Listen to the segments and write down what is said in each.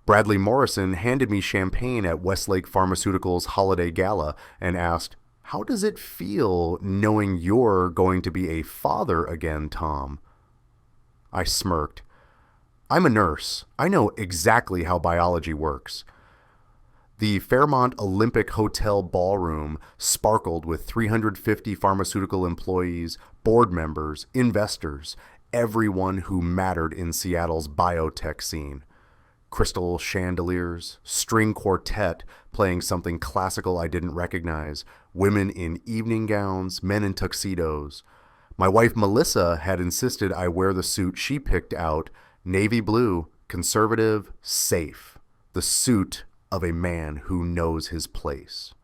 Bradley Morrison handed me champagne at Westlake Pharmaceuticals' holiday gala and asked, "How does it feel knowing you're going to be a father again, Tom?" I smirked. "I'm a nurse. I know exactly how biology works." The Fairmont Olympic Hotel ballroom sparkled with 350 pharmaceutical employees, board members, investors, everyone who mattered in Seattle's biotech scene. Crystal chandeliers, string quartet playing something classical I didn't recognize, women in evening gowns, men in tuxedos. My wife Melissa had insisted I wear the suit she picked out, navy blue, conservative, safe. The suit of a man who knows his place.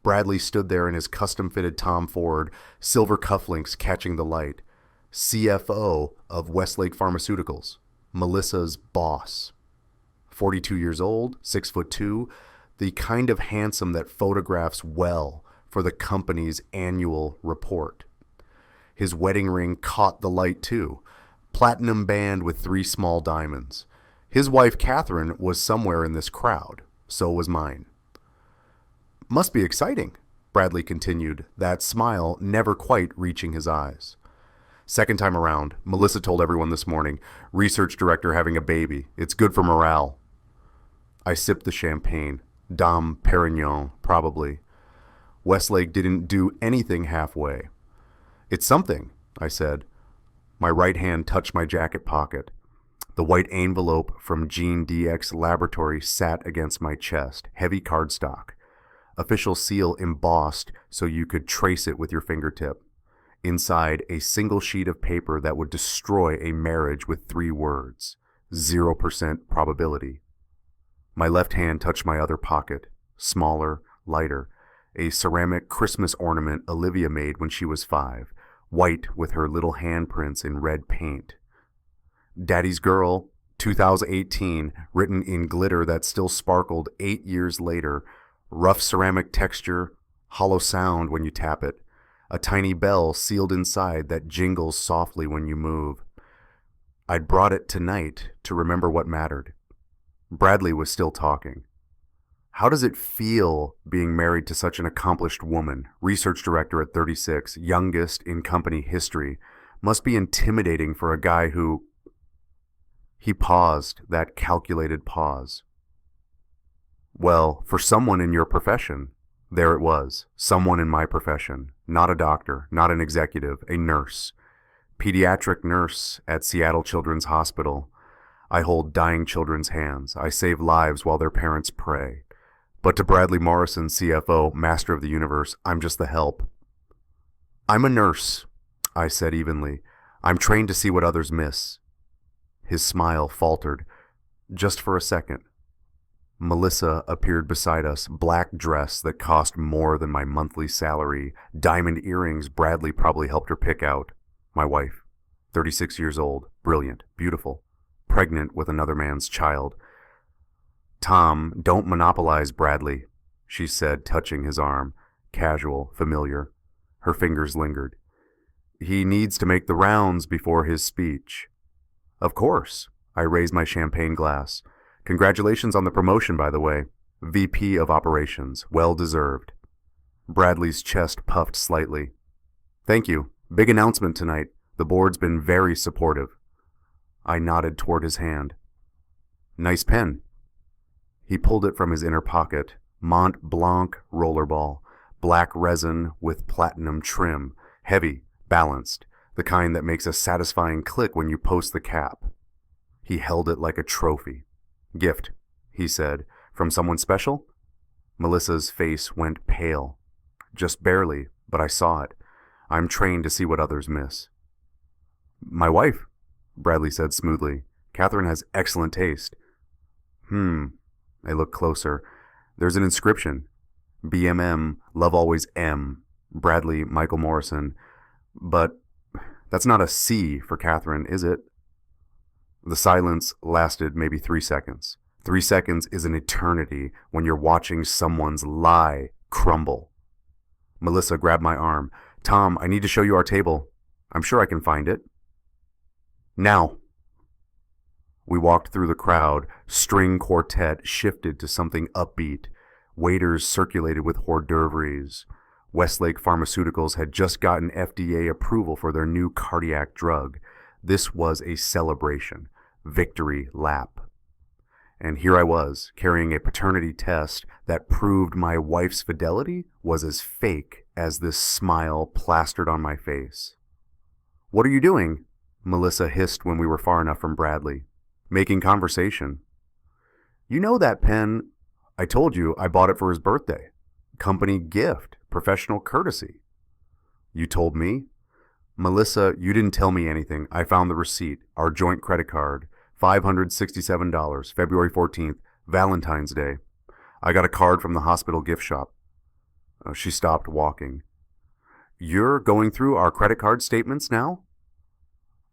Bradley stood there in his custom-fitted Tom Ford, silver cufflinks catching the light. CFO of Westlake Pharmaceuticals, Melissa's boss. 42 years old, 6'2", the kind of handsome that photographs well for the company's annual report. His wedding ring caught the light too, platinum band with 3 small diamonds. His wife Catherine was somewhere in this crowd, so was mine. "Must be exciting," Bradley continued, that smile never quite reaching his eyes. "Second time around, Melissa told everyone this morning, research director having a baby. It's good for morale." I sipped the champagne. Dom Perignon, probably. Westlake didn't do anything halfway. "It's something," I said. My right hand touched my jacket pocket. The white envelope from Gene DX Laboratory sat against my chest, heavy cardstock. Official seal embossed so you could trace it with your fingertip. Inside, a single sheet of paper that would destroy a marriage with 3 words. 0% probability. My left hand touched my other pocket, smaller, lighter, a ceramic Christmas ornament Olivia made when she was 5, white with her little handprints in red paint. Daddy's Girl, 2018, written in glitter that still sparkled 8 years later, rough ceramic texture, hollow sound when you tap it, a tiny bell sealed inside that jingles softly when you move. I'd brought it tonight to remember what mattered. Bradley was still talking. "How does it feel being married to such an accomplished woman, research director at 36, youngest in company history? Must be intimidating for a guy who..." He paused, that calculated pause. "Well, for someone in your profession." There it was, someone in my profession, not a doctor, not an executive, a nurse. Pediatric nurse at Seattle Children's Hospital. I hold dying children's hands. I save lives while their parents pray. But to Bradley Morrison, CFO, master of the universe, I'm just the help. "I'm a nurse," I said evenly. "I'm trained to see what others miss." His smile faltered, just for a second. Melissa appeared beside us, black dress that cost more than my monthly salary, diamond earrings Bradley probably helped her pick out. My wife, 36 years old, brilliant, beautiful, pregnant with another man's child. "Tom, don't monopolize Bradley," she said, touching his arm, casual, familiar. Her fingers lingered. "He needs to make the rounds before his speech." "Of course." I raised my champagne glass. "Congratulations on the promotion, by the way. VP of Operations. Well deserved." Bradley's chest puffed slightly. "Thank you. Big announcement tonight. The board's been very supportive." I nodded toward his hand. "Nice pen." He pulled it from his inner pocket. Mont Blanc rollerball. Black resin with platinum trim. Heavy, balanced. The kind that makes a satisfying click when you post the cap. He held it like a trophy. "Gift," he said. "From someone special?" Melissa's face went pale. "Just barely, but I saw it. I'm trained to see what others miss." "My wife," Bradley said smoothly. "Catherine has excellent taste." I looked closer. There's an inscription. BMM, love always M. Bradley Michael Morrison. But that's not a C for Catherine, is it? The silence lasted maybe 3 seconds. 3 seconds is an eternity when you're watching someone's lie crumble. Melissa grabbed my arm. "Tom, I need to show you our table. I'm sure I can find it." "Now." We walked through the crowd. String quartet shifted to something upbeat. Waiters circulated with hors d'oeuvres. Westlake Pharmaceuticals had just gotten FDA approval for their new cardiac drug. This was a celebration. Victory lap. And here I was, carrying a paternity test that proved my wife's fidelity was as fake as this smile plastered on my face. "What are you doing?" Melissa hissed when we were far enough from Bradley. "Making conversation." "You know that pen. I told you I bought it for his birthday. Company gift, professional courtesy." "You told me?" "Melissa, you didn't tell me anything. I found the receipt, our joint credit card, $567, February 14th, Valentine's Day. I got a card from the hospital gift shop." She stopped walking. "You're going through our credit card statements now?"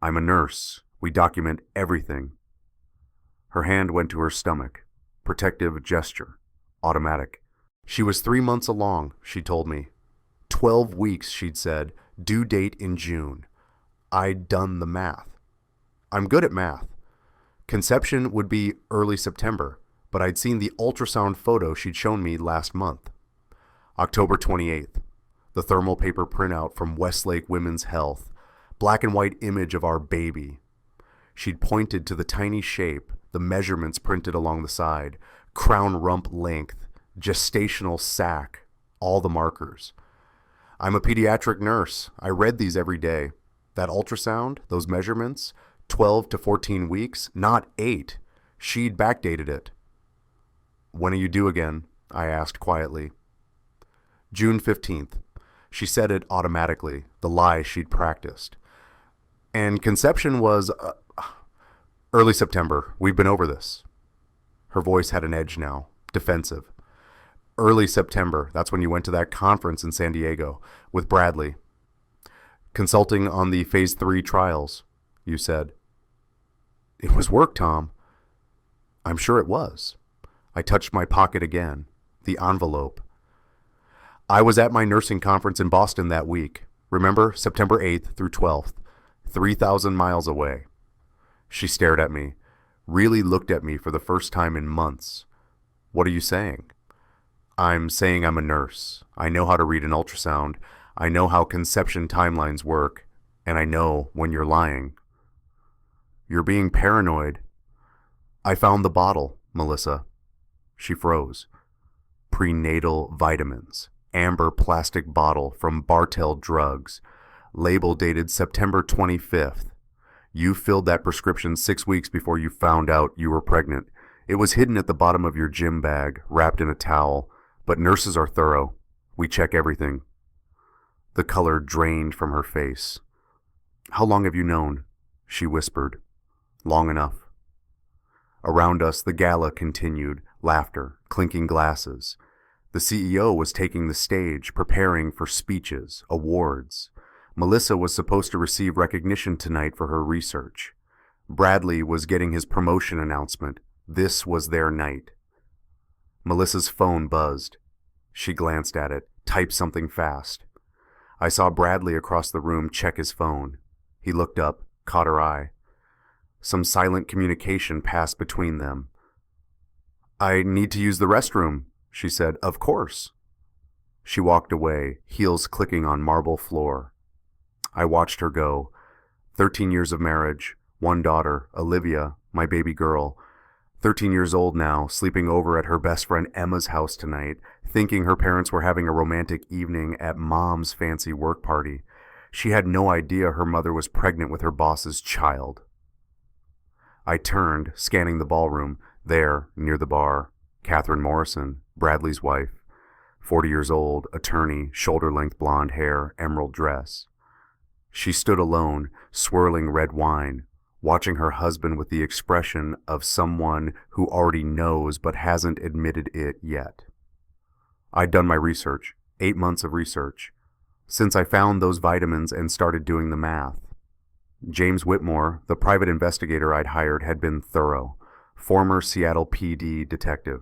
"I'm a nurse. We document everything." Her hand went to her stomach. Protective gesture. Automatic. She was 3 months along, she told me. 12 weeks, she'd said. Due date in June. I'd done the math. I'm good at math. Conception would be early September, but I'd seen the ultrasound photo she'd shown me last month. October 28th. The thermal paper printout from Westlake Women's Health. Black and white image of our baby. She'd pointed to the tiny shape, the measurements printed along the side, crown rump length, gestational sac, all the markers. I'm a pediatric nurse. I read these every day. That ultrasound, those measurements, 12 to 14 weeks, not 8. She'd backdated it. "When are you due again?" I asked quietly. June 15th. She said it automatically, the lie she'd practiced. And conception was early September. We've been over this. Her voice had an edge now, defensive. Early September, that's when you went to that conference in San Diego with Bradley. Consulting on the phase 3 trials, you said. It was work, Tom. I'm sure it was. I touched my pocket again, the envelope. I was at my nursing conference in Boston that week. Remember, September 8th through 12th, 3,000 miles away. She stared at me, really looked at me for the first time in months. What are you saying? I'm saying I'm a nurse. I know how to read an ultrasound. I know how conception timelines work, and I know when you're lying. You're being paranoid. I found the bottle, Melissa. She froze. Prenatal vitamins. Amber plastic bottle from Bartell Drugs. Label dated September 25th. You filled that prescription 6 weeks before you found out you were pregnant. It was hidden at the bottom of your gym bag, wrapped in a towel. But nurses are thorough. We check everything. The color drained from her face. How long have you known? She whispered. Long enough. Around us, the gala continued, laughter, clinking glasses. The CEO was taking the stage, preparing for speeches, awards. Melissa was supposed to receive recognition tonight for her research. Bradley was getting his promotion announcement. This was their night. Melissa's phone buzzed. She glanced at it, typed something fast. I saw Bradley across the room check his phone. He looked up, caught her eye. Some silent communication passed between them. I need to use the restroom, she said. Of course. She walked away, heels clicking on marble floor. I watched her go. 13 years of marriage, 1 daughter, Olivia, my baby girl. 13 years old now, sleeping over at her best friend Emma's house tonight, thinking her parents were having a romantic evening at Mom's fancy work party. She had no idea her mother was pregnant with her boss's child. I turned, scanning the ballroom. There, near the bar, Catherine Morrison, Bradley's wife. 40 years old, attorney, shoulder-length blonde hair, emerald dress. She stood alone, swirling red wine, watching her husband with the expression of someone who already knows but hasn't admitted it yet. I'd done my research, 8 months of research, since I found those vitamins and started doing the math. James Whitmore, the private investigator I'd hired, had been thorough, former Seattle PD detective.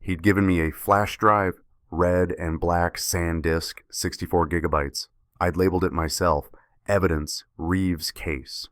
He'd given me a flash drive, red and black SanDisk, 64 gigabytes. I'd labeled it myself, Evidence, Reeves Case.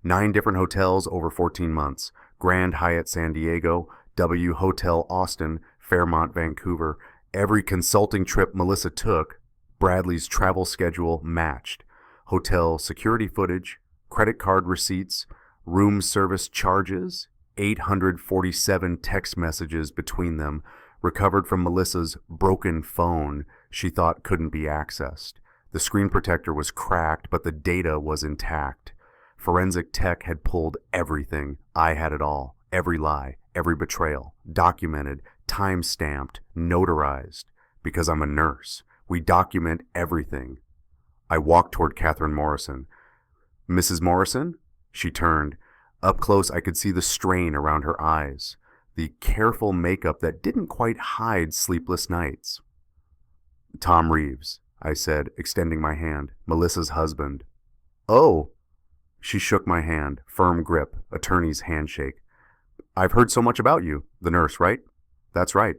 9 different hotels over 14 months, Grand Hyatt San Diego, W Hotel Austin, Fairmont Vancouver. Every consulting trip Melissa took, Bradley's travel schedule matched. Hotel security footage, credit card receipts, room service charges, 847 text messages between them, recovered from Melissa's broken phone she thought couldn't be accessed. The screen protector was cracked, but the data was intact. Forensic tech had pulled everything. I had it all. Every lie, every betrayal, documented, time-stamped, notarized. Because I'm a nurse. We document everything. I walked toward Catherine Morrison. Mrs. Morrison? She turned. Up close, I could see the strain around her eyes, the careful makeup that didn't quite hide sleepless nights. Tom Reeves, I said, extending my hand, Melissa's husband. Oh! She shook my hand, firm grip, attorney's handshake. I've heard so much about you, the nurse, right? That's right.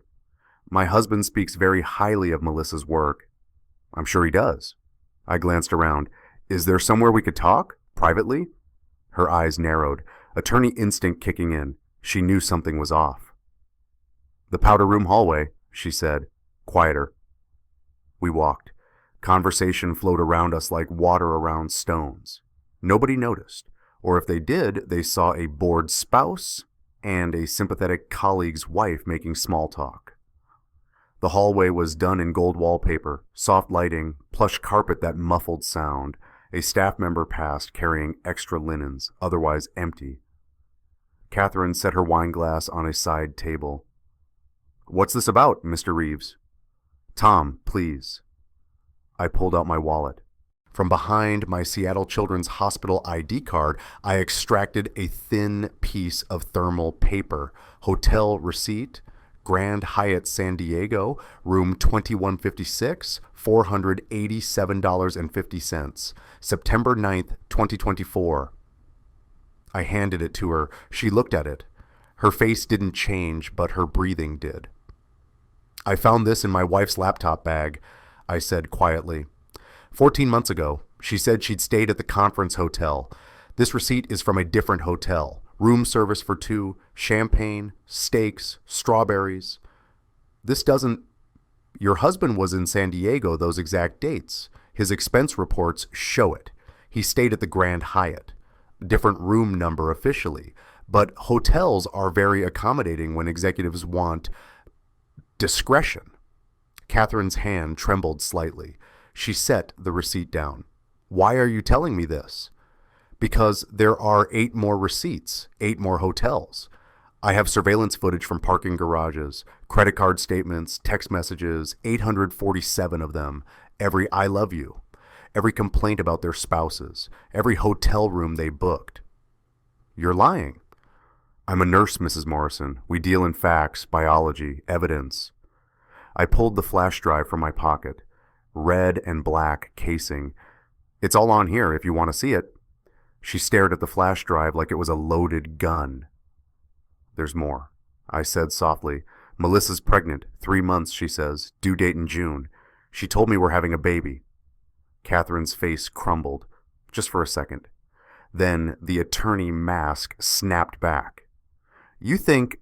My husband speaks very highly of Melissa's work. I'm sure he does. I glanced around. Is there somewhere we could talk? Privately? Her eyes narrowed, attorney instinct kicking in. She knew something was off. The powder room hallway, she said, quieter. We walked. Conversation flowed around us like water around stones. Nobody noticed, or if they did, they saw a bored spouse and a sympathetic colleague's wife making small talk. The hallway was done in gold wallpaper, soft lighting, plush carpet that muffled sound. A staff member passed carrying extra linens, otherwise empty. Catherine set her wine glass on a side table. What's this about, Mr. Reeves? Tom, please. I pulled out my wallet. From behind my Seattle Children's Hospital ID card, I extracted a thin piece of thermal paper. Hotel receipt, Grand Hyatt San Diego, room 2156, $487.50. September 9th, 2024. I handed it to her. She looked at it. Her face didn't change, but her breathing did. I found this in my wife's laptop bag, I said quietly. 14 months ago, she said she'd stayed at the Conference Hotel. This receipt is from a different hotel. Room service for two, champagne, steaks, strawberries. This doesn't... Your husband was in San Diego those exact dates. His expense reports show it. He stayed at the Grand Hyatt. Different room number officially. But hotels are very accommodating when executives want discretion. Catherine's hand trembled slightly. She set the receipt down. Why are you telling me this? Because there are 8 more receipts, 8 more hotels. I have surveillance footage from parking garages, credit card statements, text messages, 847 of them, every I love you, every complaint about their spouses, every hotel room they booked. You're lying. I'm a nurse, Mrs. Morrison. We deal in facts, biology, evidence. I pulled the flash drive from my pocket. Red and black casing. It's all on here if you want to see it. She stared at the flash drive like it was a loaded gun. There's more, I said softly. Melissa's pregnant. 3 months, she says. Due date in June. She told me we're having a baby. Catherine's face crumbled, just for a second. Then the attorney mask snapped back. You think...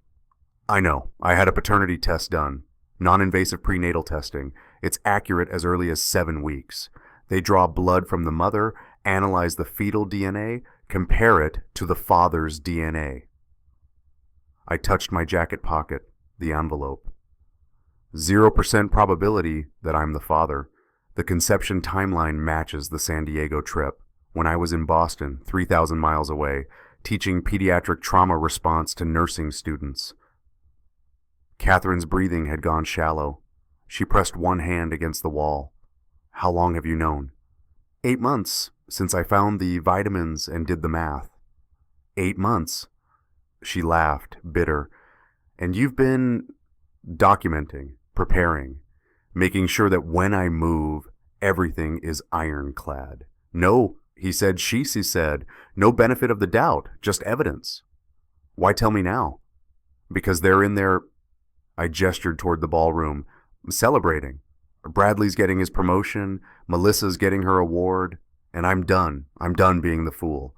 I know. I had a paternity test done. Non-invasive prenatal testing. It's accurate as early as 7 weeks. They draw blood from the mother, analyze the fetal DNA, compare it to the father's DNA. I touched my jacket pocket, the envelope. 0% probability that I'm the father. The conception timeline matches the San Diego trip, when I was in Boston, 3,000 miles away, teaching pediatric trauma response to nursing students. Catherine's breathing had gone shallow. She pressed one hand against the wall. How long have you known? 8 months, since I found the vitamins and did the math. 8 months. She laughed, bitter. And you've been documenting, preparing, making sure that when I move, everything is ironclad. No, he said, she said, no benefit of the doubt, just evidence. Why tell me now? Because they're in there. I gestured toward the ballroom, celebrating. Bradley's getting his promotion, Melissa's getting her award, and I'm done. I'm done being the fool.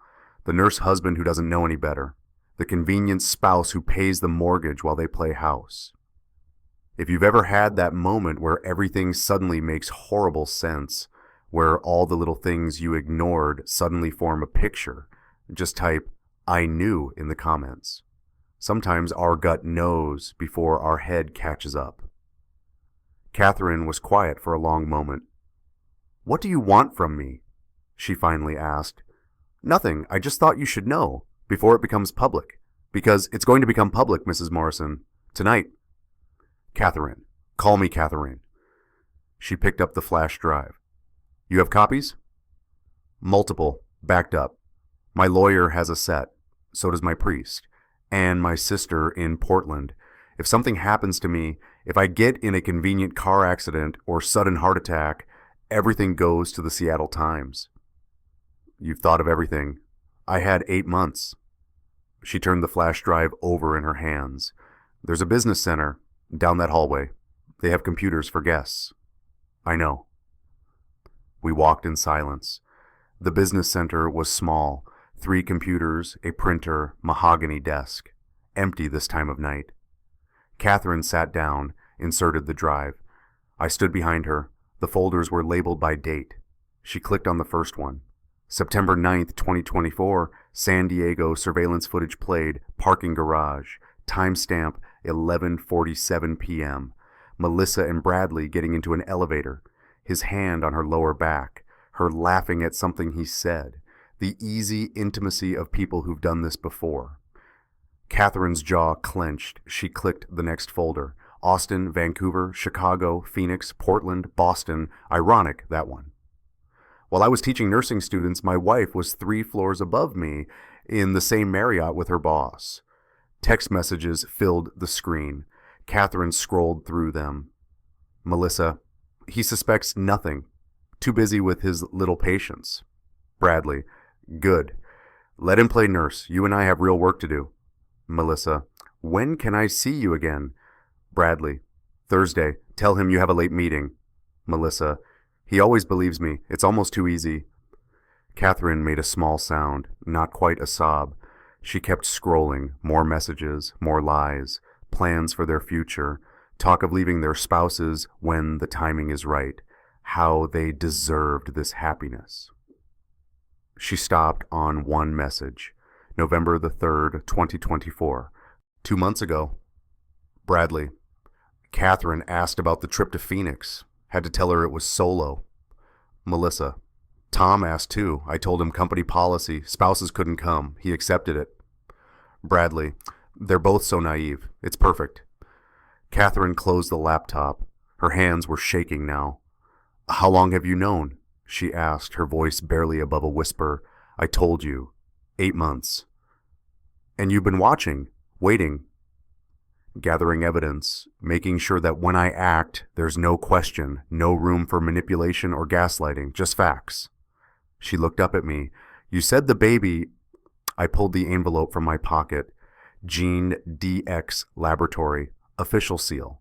The nurse husband who doesn't know any better. The convenient spouse who pays the mortgage while they play house. If you've ever had that moment where everything suddenly makes horrible sense, where all the little things you ignored suddenly form a picture, just type, "I knew" in the comments. Sometimes our gut knows before our head catches up. Catherine was quiet for a long moment. "What do you want from me?" she finally asked. "Nothing. I just thought you should know, before it becomes public. Because it's going to become public, Mrs. Morrison. Tonight." "Catherine. Call me Catherine." She picked up the flash drive. "You have copies?" "Multiple. Backed up. My lawyer has a set. So does my priest. And my sister in Portland. If something happens to me, if I get in a convenient car accident or sudden heart attack, everything goes to the Seattle Times." "You've thought of everything. I had 8 months." She turned the flash drive over in her hands. "There's a business center down that hallway. They have computers for guests." "I know." We walked in silence. The business center was small. 3 computers, a printer, mahogany desk. Empty this time of night. Catherine sat down, inserted the drive. I stood behind her. The folders were labeled by date. She clicked on the first one. September 9th, 2024, San Diego surveillance footage played, parking garage, timestamp 11:47 p.m. Melissa and Bradley getting into an elevator, his hand on her lower back, her laughing at something he said, the easy intimacy of people who've done this before. Catherine's jaw clenched. She clicked the next folder. Austin, Vancouver, Chicago, Phoenix, Portland, Boston. Ironic, that one. While I was teaching nursing students, my wife was 3 floors above me in the same Marriott with her boss. Text messages filled the screen. Catherine scrolled through them. Melissa, he suspects nothing. Too busy with his little patients. Bradley, good. Let him play nurse. You and I have real work to do. Melissa, when can I see you again? Bradley, Thursday. Tell him you have a late meeting. Melissa, he always believes me. It's almost too easy. Catherine made a small sound, not quite a sob. She kept scrolling, more messages, more lies, plans for their future, talk of leaving their spouses when the timing is right, how they deserved this happiness. She stopped on one message. November the 3rd, 2024. 2 months ago. Bradley. Catherine asked about the trip to Phoenix. Had to tell her it was solo. Melissa. Tom asked too. I told him company policy. Spouses couldn't come. He accepted it. Bradley. They're both so naive. It's perfect. Catherine closed the laptop. Her hands were shaking now. How long have you known? She asked, her voice barely above a whisper. I told you. 8 months. And you've been watching, waiting, gathering evidence, making sure that when I act, there's no question, no room for manipulation or gaslighting, just facts. She looked up at me. You said the baby... I pulled the envelope from my pocket. Gene DX Laboratory, official seal.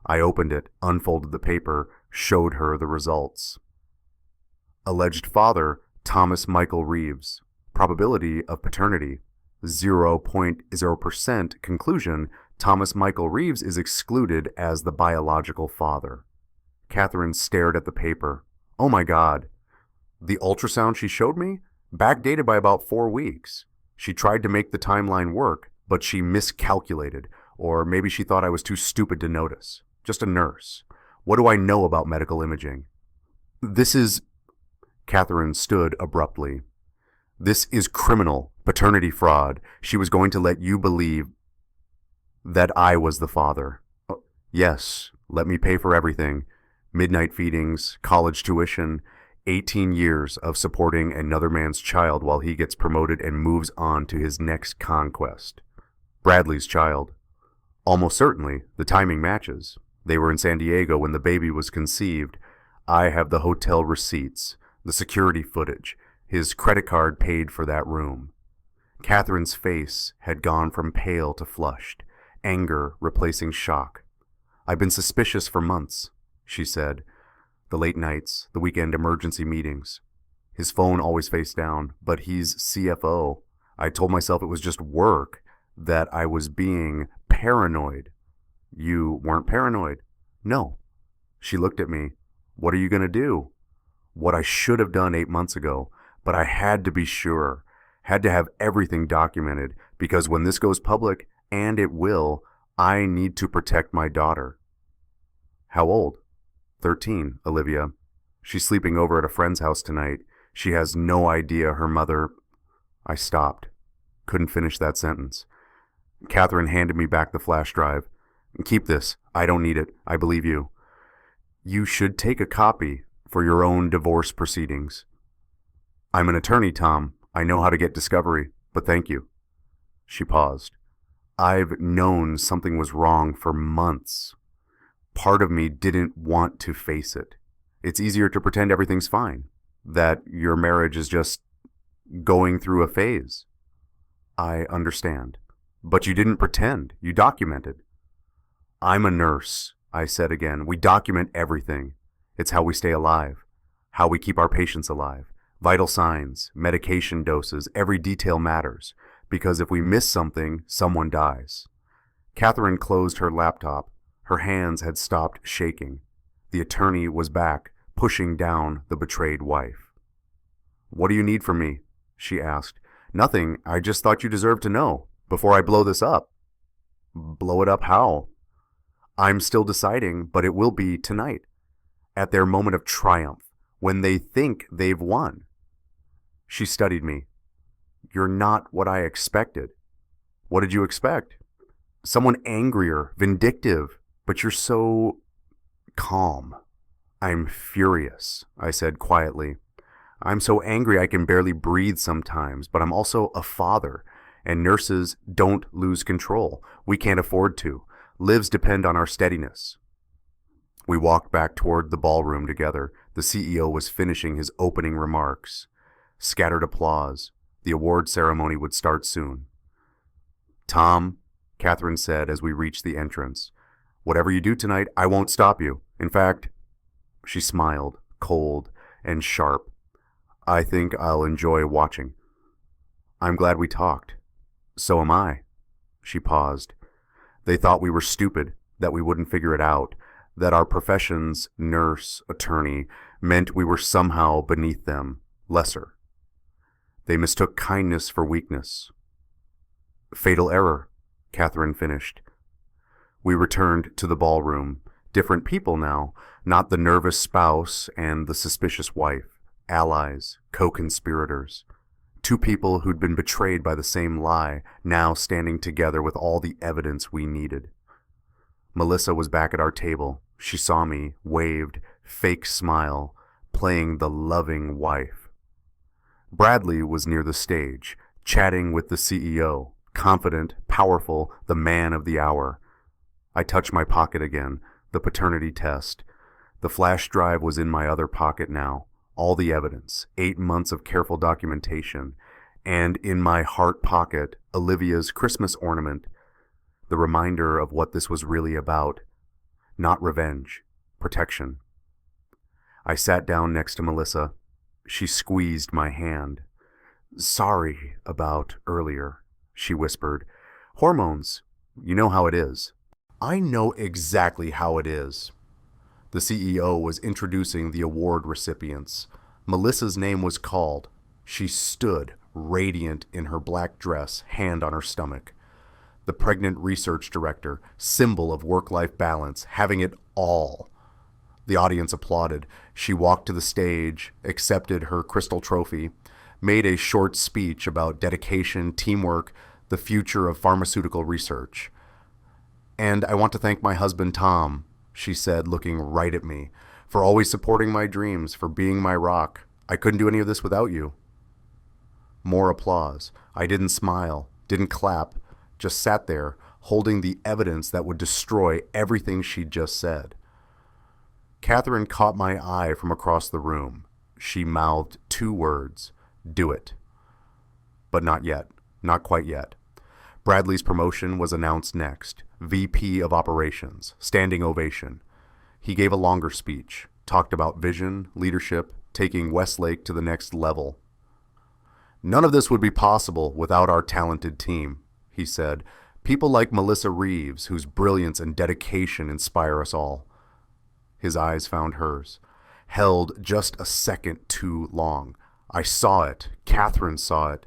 I opened it, unfolded the paper, showed her the results. Alleged father, Thomas Michael Reeves. Probability of paternity, 0.0%. Conclusion, Thomas Michael Reeves is excluded as the biological father. Catherine stared at the paper. Oh my God. The ultrasound she showed me? Backdated by about 4 weeks. She tried to make the timeline work, but she miscalculated, or maybe she thought I was too stupid to notice. Just a nurse. What do I know about medical imaging? This is... Catherine stood abruptly. This is criminal, paternity fraud. She was going to let you believe that I was the father. Yes, let me pay for everything. Midnight feedings, college tuition, 18 years of supporting another man's child while he gets promoted and moves on to his next conquest. Bradley's child. Almost certainly, the timing matches. They were in San Diego when the baby was conceived. I have the hotel receipts, the security footage. His credit card paid for that room. Catherine's face had gone from pale to flushed, anger replacing shock. I've been suspicious for months, she said. The late nights, the weekend emergency meetings. His phone always face down, but he's CFO. I told myself it was just work. that I was being paranoid. You weren't paranoid. No. She looked at me. What are you going to do? What I should have done 8 months ago, but I had to be sure, had to have everything documented, because when this goes public, and it will, I need to protect my daughter. How old? 13, Olivia. She's sleeping over at a friend's house tonight. She has no idea her mother... I stopped. Couldn't finish that sentence. Catherine handed me back the flash drive. Keep this. I don't need it. I believe you. You should take a copy for your own divorce proceedings. I'm an attorney, Tom. I know how to get discovery, but thank you. She paused. I've known something was wrong for months. Part of me didn't want to face it. It's easier to pretend everything's fine, that your marriage is just going through a phase. I understand. But you didn't pretend. You documented. I'm a nurse, I said again. We document everything. It's how we stay alive, how we keep our patients alive. Vital signs, medication doses, every detail matters, because if we miss something, someone dies. Catherine closed her laptop. Her hands had stopped shaking. The attorney was back, pushing down the betrayed wife. What do you need from me? She asked. Nothing. I just thought you deserved to know before I blow this up. Blow it up how? I'm still deciding, but it will be tonight, at their moment of triumph, when they think they've won. She studied me. You're not what I expected. What did you expect? Someone angrier, vindictive, but you're so calm. I'm furious, I said quietly. I'm so angry I can barely breathe sometimes, but I'm also a father, and nurses don't lose control. We can't afford to. Lives depend on our steadiness. We walked back toward the ballroom together. The CEO was finishing his opening remarks. Scattered applause. The award ceremony would start soon. Tom, Catherine said as we reached the entrance, whatever you do tonight, I won't stop you. In fact, she smiled, cold and sharp. I think I'll enjoy watching. I'm glad we talked. So am I. She paused. They thought we were stupid, that we wouldn't figure it out, that our professions, nurse, attorney, meant we were somehow beneath them, lesser. They mistook kindness for weakness. Fatal error, Catherine finished. We returned to the ballroom, different people now, not the nervous spouse and the suspicious wife, allies, co-conspirators. Two people who'd been betrayed by the same lie, now standing together with all the evidence we needed. Melissa was back at our table. She saw me, waved, fake smile, playing the loving wife. Bradley was near the stage, chatting with the CEO, confident, powerful, the man of the hour. I touched my pocket again, the paternity test. The flash drive was in my other pocket now, all the evidence, 8 months of careful documentation, and in my heart pocket, Olivia's Christmas ornament, the reminder of what this was really about. Not revenge, protection. I sat down next to Melissa. She squeezed my hand. Sorry about earlier, she whispered. Hormones, you know how it is. I know exactly how it is. The CEO was introducing the award recipients. Melissa's name was called. She stood, radiant in her black dress, hand on her stomach. The pregnant research director, symbol of work-life balance, having it all. The audience applauded. She walked to the stage, accepted her crystal trophy, made a short speech about dedication, teamwork, the future of pharmaceutical research. And I want to thank my husband, Tom, she said, looking right at me, for always supporting my dreams, for being my rock. I couldn't do any of this without you. More applause. I didn't smile, didn't clap, just sat there, holding the evidence that would destroy everything she'd just said. Catherine caught my eye from across the room. She mouthed 2 words, do it. But not yet, not quite yet. Bradley's promotion was announced next, VP of Operations, standing ovation. He gave a longer speech, talked about vision, leadership, taking Westlake to the next level. None of this would be possible without our talented team, he said. People like Melissa Reeves, whose brilliance and dedication inspire us all. His eyes found hers, held just a second too long. I saw it. Catherine saw it.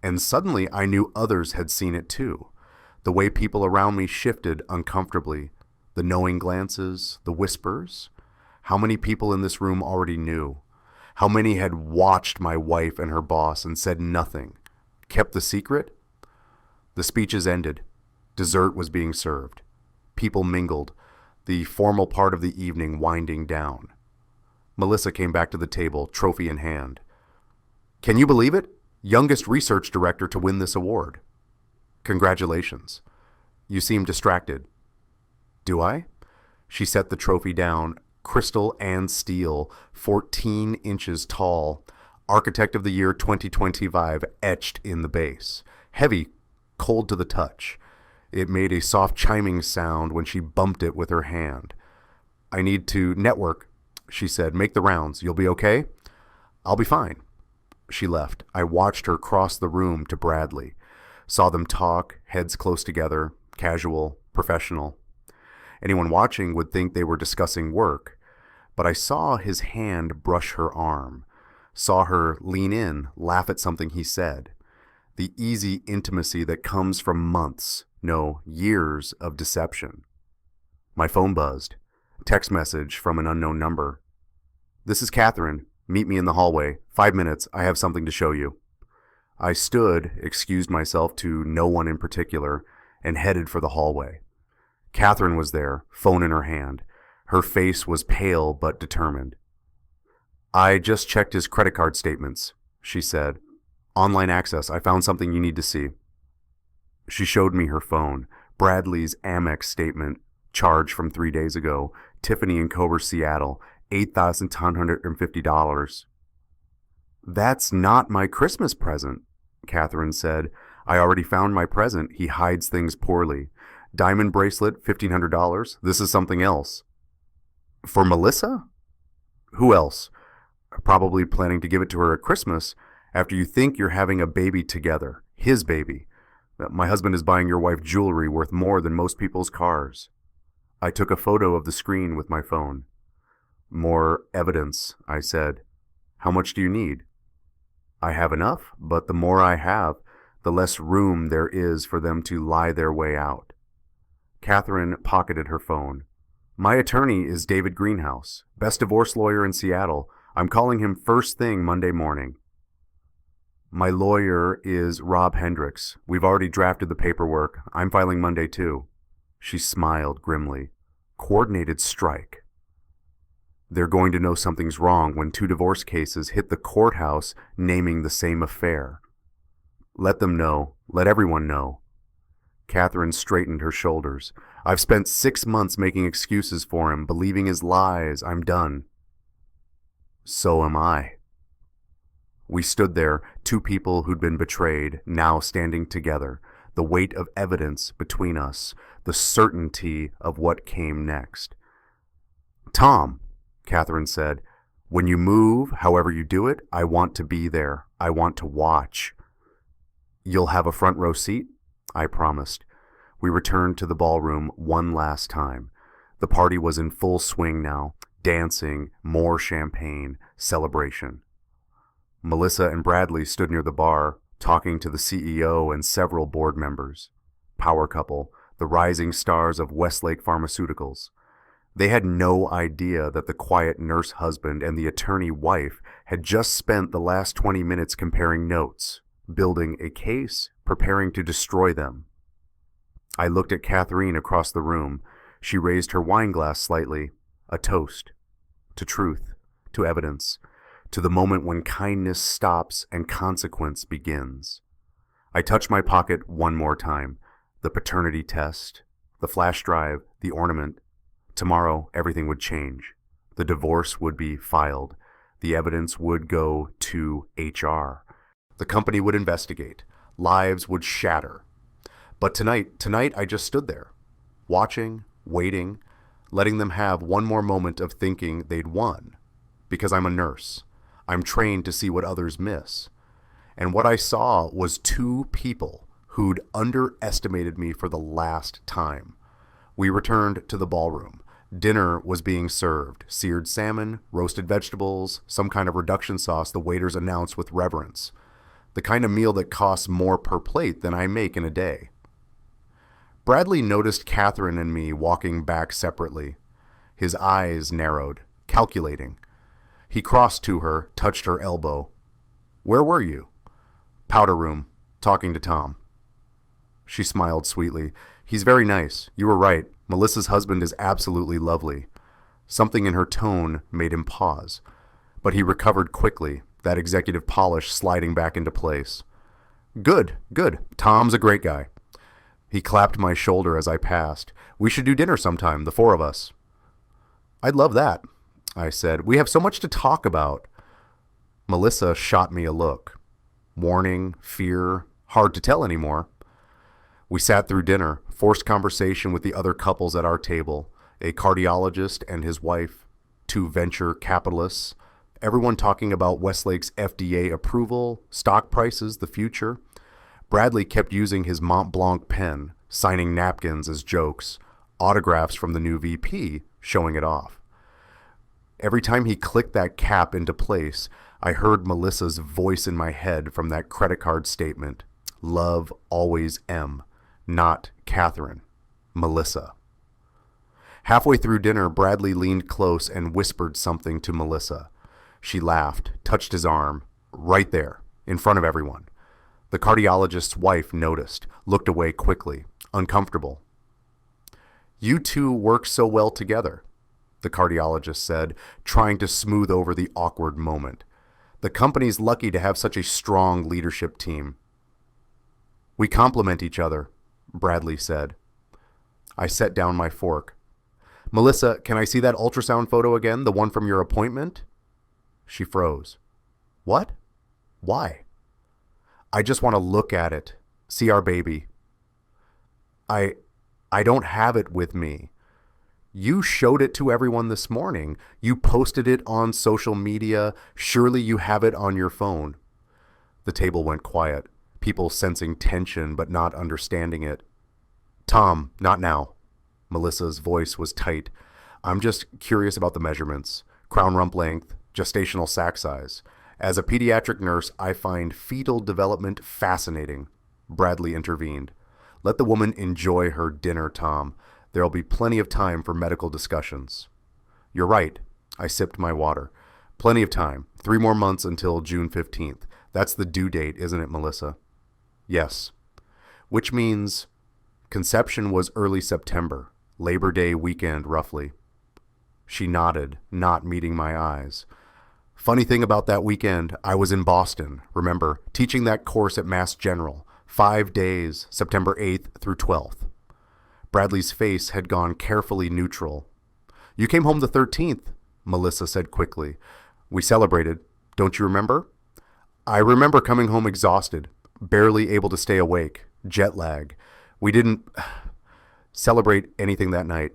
And suddenly I knew others had seen it too. The way people around me shifted uncomfortably. The knowing glances, the whispers. How many people in this room already knew? How many had watched my wife and her boss and said nothing? Kept the secret? The speeches ended. Dessert was being served. People mingled, the formal part of the evening winding down. Melissa came back to the table, trophy in hand. Can you believe it? Youngest research director to win this award. Congratulations. You seem distracted. Do I? She set the trophy down, crystal and steel, 14 inches tall, Architect of the Year 2025 etched in the base. Heavy, cold to the touch. It made a soft chiming sound when she bumped it with her hand. I need to network, she said. Make the rounds. You'll be okay? I'll be fine. She left. I watched her cross the room to Bradley. Saw them talk, heads close together, casual, professional. Anyone watching would think they were discussing work, but I saw his hand brush her arm. Saw her lean in, laugh at something he said. The easy intimacy that comes from months, no, years of deception. My phone buzzed. Text message from an unknown number. This is Catherine. Meet me in the hallway. 5 minutes. I have something to show you. I stood, excused myself to no one in particular, and headed for the hallway. Catherine was there, phone in her hand. Her face was pale but determined. I just checked his credit card statements, she said. Online access. I found something you need to see. She showed me her phone. Bradley's Amex statement, charge from 3 days ago. Tiffany and Coworker, Seattle, $8,950. That's not my Christmas present, Catherine said. I already found my present. He hides things poorly. Diamond bracelet, $1,500. This is something else. For Melissa? Who else? Probably planning to give it to her at Christmas after you think you're having a baby together. His baby. My husband is buying your wife jewelry worth more than most people's cars. I took a photo of the screen with my phone. More evidence, I said. How much do you need? I have enough, but the more I have, the less room there is for them to lie their way out. Catherine pocketed her phone. My attorney is David Greenhouse, best divorce lawyer in Seattle. I'm calling him first thing Monday morning. My lawyer is Rob Hendricks. We've already drafted the paperwork. I'm filing Monday too. She smiled grimly. Coordinated strike. They're going to know something's wrong when 2 divorce cases hit the courthouse naming the same affair. Let them know. Let everyone know. Catherine straightened her shoulders. I've spent 6 months making excuses for him, believing his lies. I'm done. So am I. We stood there, 2 people who'd been betrayed, now standing together, the weight of evidence between us, the certainty of what came next. Tom, Catherine said, when you move, however you do it, I want to be there. I want to watch. You'll have a front row seat? I promised. We returned to the ballroom one last time. The party was in full swing now. Dancing, more champagne, celebration. Melissa and Bradley stood near the bar, talking to the CEO and several board members. Power couple, the rising stars of Westlake Pharmaceuticals. They had no idea that the quiet nurse husband and the attorney wife had just spent the last 20 minutes comparing notes, building a case, preparing to destroy them. I looked at Catherine across the room. She raised her wine glass slightly, a toast. To truth, to evidence, to the moment when kindness stops and consequence begins. I touched my pocket one more time. The paternity test, the flash drive, the ornament. Tomorrow, everything would change. The divorce would be filed. The evidence would go to HR. The company would investigate. Lives would shatter. But tonight I just stood there, watching, waiting, letting them have one more moment of thinking they'd won. Because I'm a nurse. I'm trained to see what others miss. And what I saw was 2 people who'd underestimated me for the last time. We returned to the ballroom. Dinner was being served. Seared salmon, roasted vegetables, some kind of reduction sauce the waiters announced with reverence. The kind of meal that costs more per plate than I make in a day. Bradley noticed Catherine and me walking back separately. His eyes narrowed, calculating. He crossed to her, touched her elbow. "Where were you?" "Powder room, talking to Tom." She smiled sweetly. "He's very nice. You were right. Melissa's husband is absolutely lovely." Something in her tone made him pause, but he recovered quickly, that executive polish sliding back into place. Good. Tom's a great guy." He clapped my shoulder as I passed. "We should do dinner sometime, the four of us." "I'd love that," I said. "We have so much to talk about." Melissa shot me a look. Warning, fear, hard to tell anymore. We sat through dinner, forced conversation with the other couples at our table, a cardiologist and his wife, two venture capitalists, everyone talking about Westlake's FDA approval, stock prices, the future. Bradley kept using his Mont Blanc pen, signing napkins as jokes, autographs from the new VP, showing it off. Every time he clicked that cap into place, I heard Melissa's voice in my head from that credit card statement. Love always M, not Catherine. Melissa. Halfway through dinner, Bradley leaned close and whispered something to Melissa. She laughed, touched his arm, right there, in front of everyone. The cardiologist's wife noticed, looked away quickly, uncomfortable. "You two work so well together," the cardiologist said, trying to smooth over the awkward moment. "The company's lucky to have such a strong leadership team." "We complement each other," Bradley said. I set down my fork. "Melissa, can I see that ultrasound photo again, the one from your appointment?" She froze. "What? Why?" "I just want to look at it, see our baby." I don't have it with me." "You showed it to everyone this morning. You posted it on social media. Surely you have it on your phone." The table went quiet, people sensing tension but not understanding it. "Tom, not now." Melissa's voice was tight. "I'm just curious about the measurements. Crown rump length, gestational sac size. As a pediatric nurse, I find fetal development fascinating." Bradley intervened. "Let the woman enjoy her dinner, Tom. There'll be plenty of time for medical discussions." "You're right." I sipped my water. "Plenty of time. 3 more months until June 15th. That's the due date, isn't it, Melissa?" "Yes." "Which means conception was early September, Labor Day weekend, roughly." She nodded, not meeting my eyes. "Funny thing about that weekend, I was in Boston, remember, teaching that course at Mass General, 5 days, September 8th through 12th. Bradley's face had gone carefully neutral. "You came home the 13th, Melissa said quickly. "We celebrated. Don't you remember?" "I remember coming home exhausted, barely able to stay awake, jet lag. We didn't celebrate anything that night."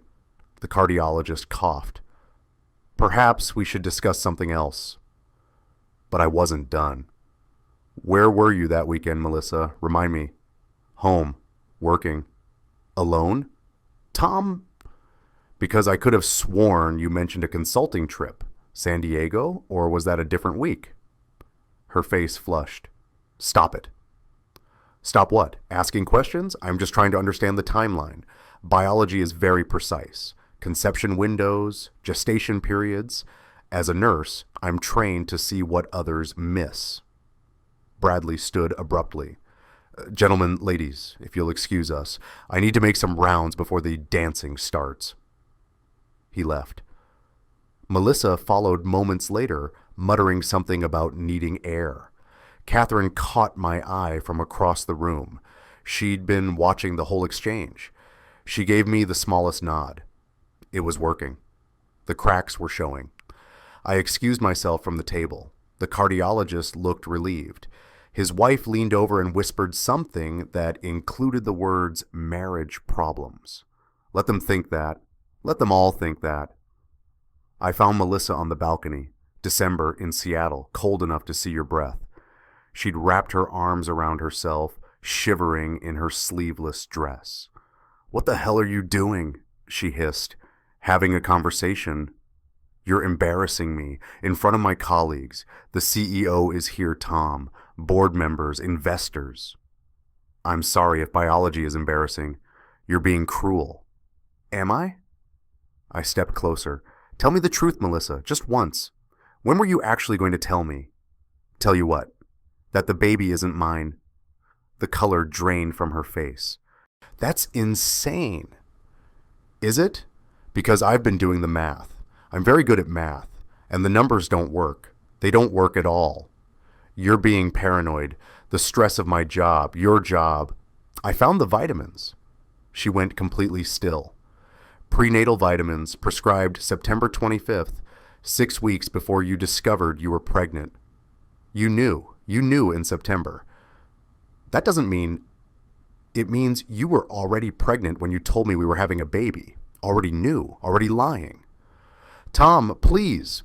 The cardiologist coughed. "Perhaps we should discuss something else." But I wasn't done. "Where were you that weekend, Melissa? Remind me." "Home. Working." "Alone?" "Tom..." "Because I could have sworn you mentioned a consulting trip. San Diego? Or was that a different week?" Her face flushed. "Stop it." "Stop what? Asking questions? I'm just trying to understand the timeline. Biology is very precise. Conception windows, gestation periods. As a nurse, I'm trained to see what others miss." Bradley stood abruptly. "Gentlemen, ladies, if you'll excuse us, I need to make some rounds before the dancing starts." He left. Melissa followed moments later, muttering something about needing air. Catherine caught my eye from across the room. She'd been watching the whole exchange. She gave me the smallest nod. It was working. The cracks were showing. I excused myself from the table. The cardiologist looked relieved. His wife leaned over and whispered something that included the words marriage problems. Let them think that. Let them all think that. I found Melissa on the balcony. December in Seattle, cold enough to see your breath. She'd wrapped her arms around herself, shivering in her sleeveless dress. "What the hell are you doing?" she hissed. "Having a conversation." "You're embarrassing me in front of my colleagues. The CEO is here, Tom. Board members, investors." "I'm sorry if biology is embarrassing. You're being cruel." "Am I?" I stepped closer. "Tell me the truth, Melissa, just once. When were you actually going to tell me?" "Tell you what?" "That the baby isn't mine." The color drained from her face. "That's insane." "Is it? Because I've been doing the math. I'm very good at math, and the numbers don't work. They don't work at all. You're being paranoid. The stress of my job, your job. I found the vitamins." She went completely still. "Prenatal vitamins, prescribed September 25th, 6 weeks before you discovered you were pregnant. You knew in September. That doesn't mean, it means you were already pregnant when you told me we were having a baby. Already knew, already lying." "Tom, please."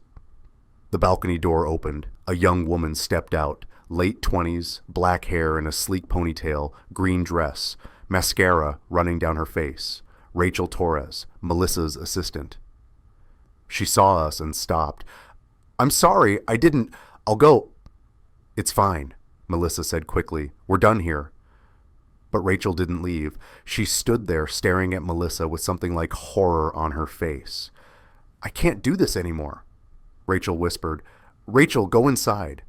The balcony door opened. A young woman stepped out, late 20s, black hair in a sleek ponytail, green dress, mascara running down her face. Rachel Torres, Melissa's assistant. She saw us and stopped. "I'm sorry, I didn't. I'll go." "It's fine," Melissa said quickly. "We're done here." But Rachel didn't leave. She stood there staring at Melissa with something like horror on her face. "I can't do this anymore," Rachel whispered. "Rachel, go inside."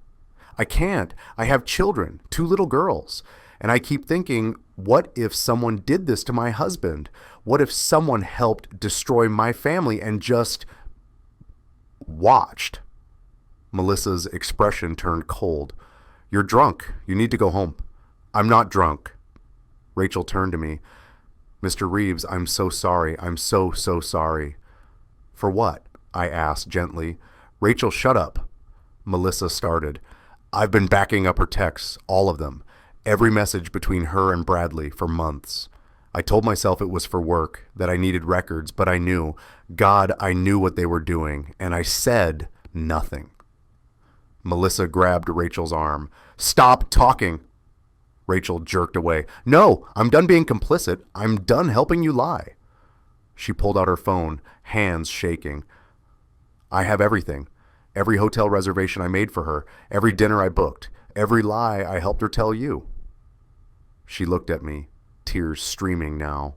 "I can't. I have children, 2 little girls. And I keep thinking, what if someone did this to my husband? What if someone helped destroy my family and just watched?" Melissa's expression turned cold. "You're drunk. You need to go home." "I'm not drunk." Rachel turned to me. "Mr. Reeves, I'm so sorry. I'm so sorry." "For what?" I asked gently. "Rachel, shut up." Melissa started. "I've been backing up her texts, all of them. Every message between her and Bradley for months. I told myself it was for work, that I needed records, but I knew, God, I knew what they were doing, and I said nothing." Melissa grabbed Rachel's arm. "Stop talking." Rachel jerked away. "No, I'm done being complicit. I'm done helping you lie." She pulled out her phone, hands shaking. "I have everything. Every hotel reservation I made for her, every dinner I booked, every lie I helped her tell you." She looked at me, tears streaming now.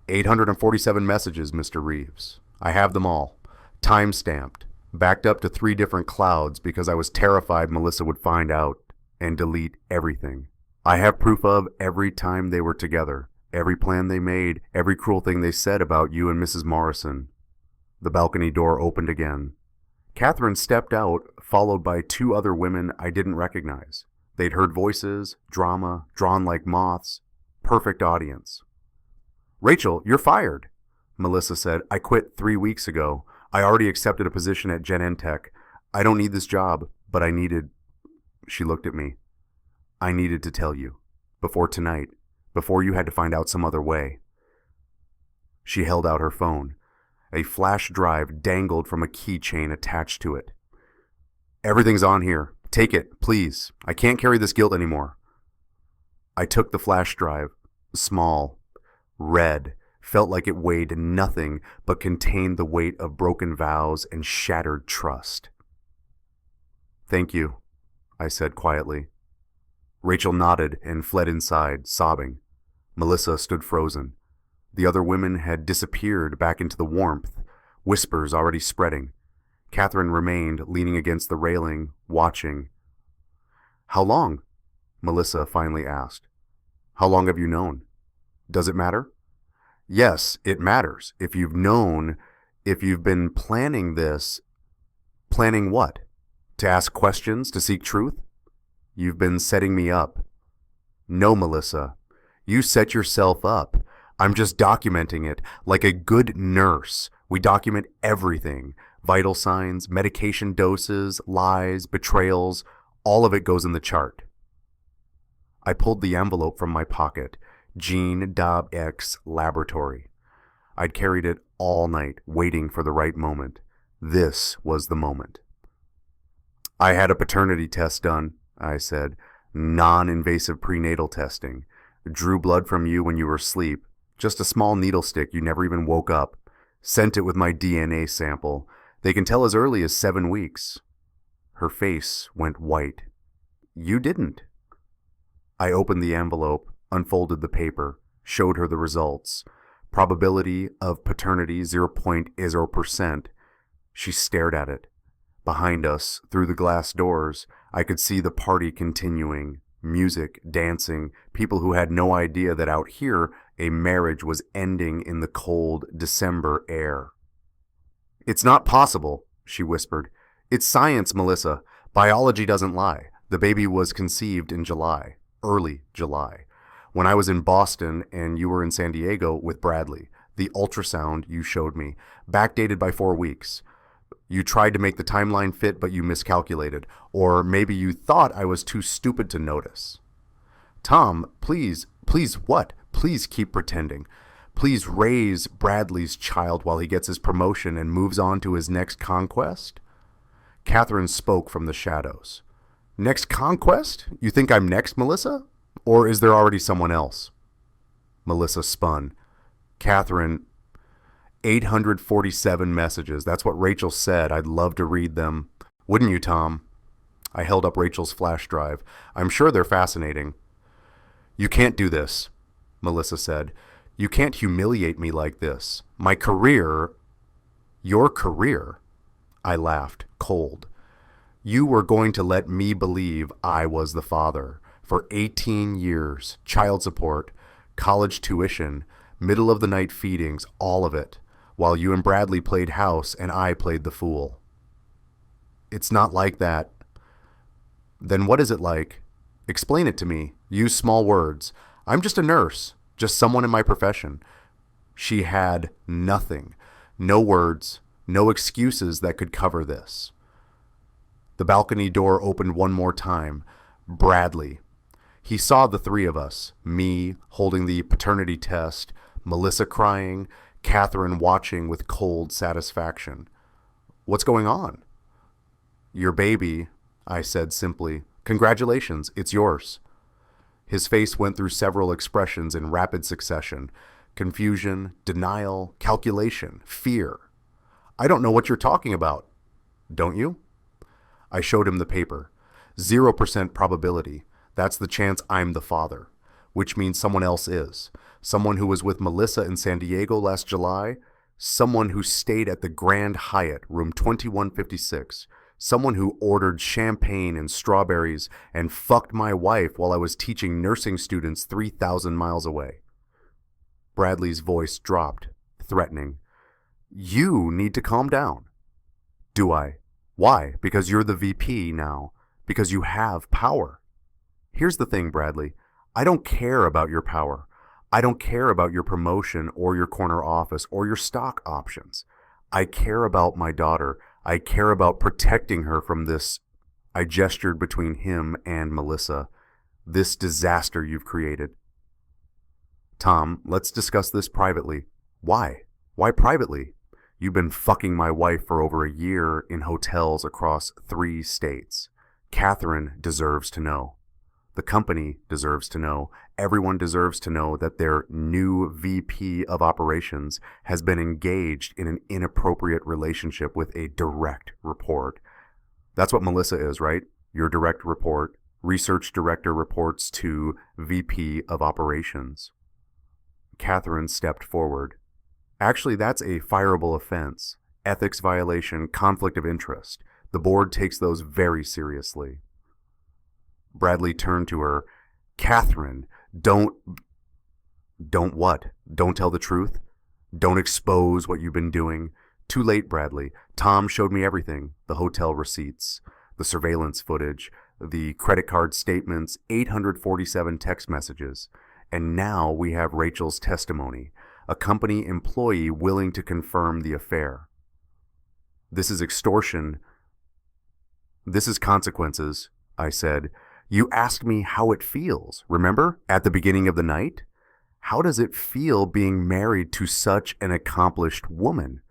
847 messages, Mr. Reeves. I have them all. Time-stamped. Backed up to 3 different clouds because I was terrified Melissa would find out and delete everything. I have proof of every time they were together, every plan they made, every cruel thing they said about you and Mrs. Morrison. The balcony door opened again. Catherine stepped out, followed by 2 other women I didn't recognize. They'd heard voices, drama, drawn like moths. Perfect audience. "Rachel, you're fired," Melissa said. "I quit 3 weeks ago. I already accepted a position at Genentech. I don't need this job, but I needed..." She looked at me. "I needed to tell you. Before tonight. Before you had to find out some other way." She held out her phone. A flash drive dangled from a keychain attached to it. "Everything's on here. Take it, please. I can't carry this guilt anymore." I took the flash drive. Small, red, felt like it weighed nothing but contained the weight of broken vows and shattered trust. "Thank you," I said quietly. Rachel nodded and fled inside, sobbing. Melissa stood frozen. The other women had disappeared back into the warmth, whispers already spreading. Catherine remained, leaning against the railing, watching. "How long?" Melissa finally asked. "How long have you known?" "Does it matter?" "Yes, it matters. If you've known, if you've been planning this..." "Planning what? To ask questions, to seek truth?" "You've been setting me up." "No, Melissa. You set yourself up. I'm just documenting it, like a good nurse. We document everything. Vital signs, medication doses, lies, betrayals, all of it goes in the chart." I pulled the envelope from my pocket. Jean Dobb X Laboratory. I'd carried it all night, waiting for the right moment. This was the moment. "I had a paternity test done," I said. Non-invasive prenatal testing. Drew blood from you when you were asleep. Just a small needle stick, you never even woke up. Sent it with my DNA sample. They can tell as early as 7 weeks. Her face went white. You didn't. I opened the envelope, unfolded the paper, showed her the results. Probability of paternity 0.0%. She stared at it. Behind us, through the glass doors, I could see the party continuing. Music, dancing, people who had no idea that out here a marriage was ending in the cold December air. "It's not possible," she whispered. "It's science, Melissa. Biology doesn't lie. The baby was conceived in July, early July, when I was in Boston and you were in San Diego with Bradley. The ultrasound you showed me, backdated by 4 weeks. You tried to make the timeline fit, but you miscalculated. Or maybe you thought I was too stupid to notice." "Tom, please what? Please keep pretending. Please raise Bradley's child while he gets his promotion and moves on to his next conquest?" Catherine spoke from the shadows. "Next conquest? You think I'm next, Melissa? Or is there already someone else?" Melissa spun. "Catherine, 847 messages. That's what Rachel said. I'd love to read them. Wouldn't you, Tom?" I held up Rachel's flash drive. "I'm sure they're fascinating." "You can't do this," Melissa said. "You can't humiliate me like this. My career..." "Your career?" I laughed, cold. "You were going to let me believe I was the father. For 18 years, child support, college tuition, middle of the night feedings, all of it, while you and Bradley played house and I played the fool." "It's not like that." "Then what is it like? Explain it to me. Use small words. I'm just a nurse, just someone in my profession." She had nothing. No words, no excuses that could cover this. The balcony door opened one more time. Bradley. He saw the three of us, me holding the paternity test, Melissa crying, Catherine watching with cold satisfaction. "What's going on?" "Your baby," I said simply. "Congratulations, it's yours." His face went through several expressions in rapid succession. Confusion, denial, calculation, fear. "I don't know what you're talking about." "Don't you?" I showed him the paper. 0% probability. That's the chance I'm the father, which means someone else is. Someone who was with Melissa in San Diego last July. Someone who stayed at the Grand Hyatt, room 2156. Someone who ordered champagne and strawberries and fucked my wife while I was teaching nursing students 3,000 miles away. Bradley's voice dropped, threatening. "You need to calm down." "Do I? Why? Because you're the VP now. Because you have power." "Here's the thing, Bradley. I don't care about your power. I don't care about your promotion or your corner office or your stock options. I care about my daughter. I care about protecting her from this," I gestured between him and Melissa, "this disaster you've created." "Tom, let's discuss this privately." "Why? Why privately? You've been fucking my wife for over a year in hotels across 3 states. Catherine deserves to know. The company deserves to know. Everyone deserves to know that their new VP of operations has been engaged in an inappropriate relationship with a direct report. That's what Melissa is, right? Your direct report. Research director reports to VP of operations. Catherine stepped forward. "Actually, that's a fireable offense. Ethics violation, conflict of interest. The board takes those very seriously." Bradley turned to her. "Catherine, don't what? Don't tell the truth? Don't expose what you've been doing? Too late, Bradley. Tom showed me everything. The hotel receipts, the surveillance footage, the credit card statements, 847 text messages. And now we have Rachel's testimony, a company employee willing to confirm the affair. This is extortion. This is consequences," I said. "You asked me how it feels, remember? At the beginning of the night? How does it feel being married to such an accomplished woman?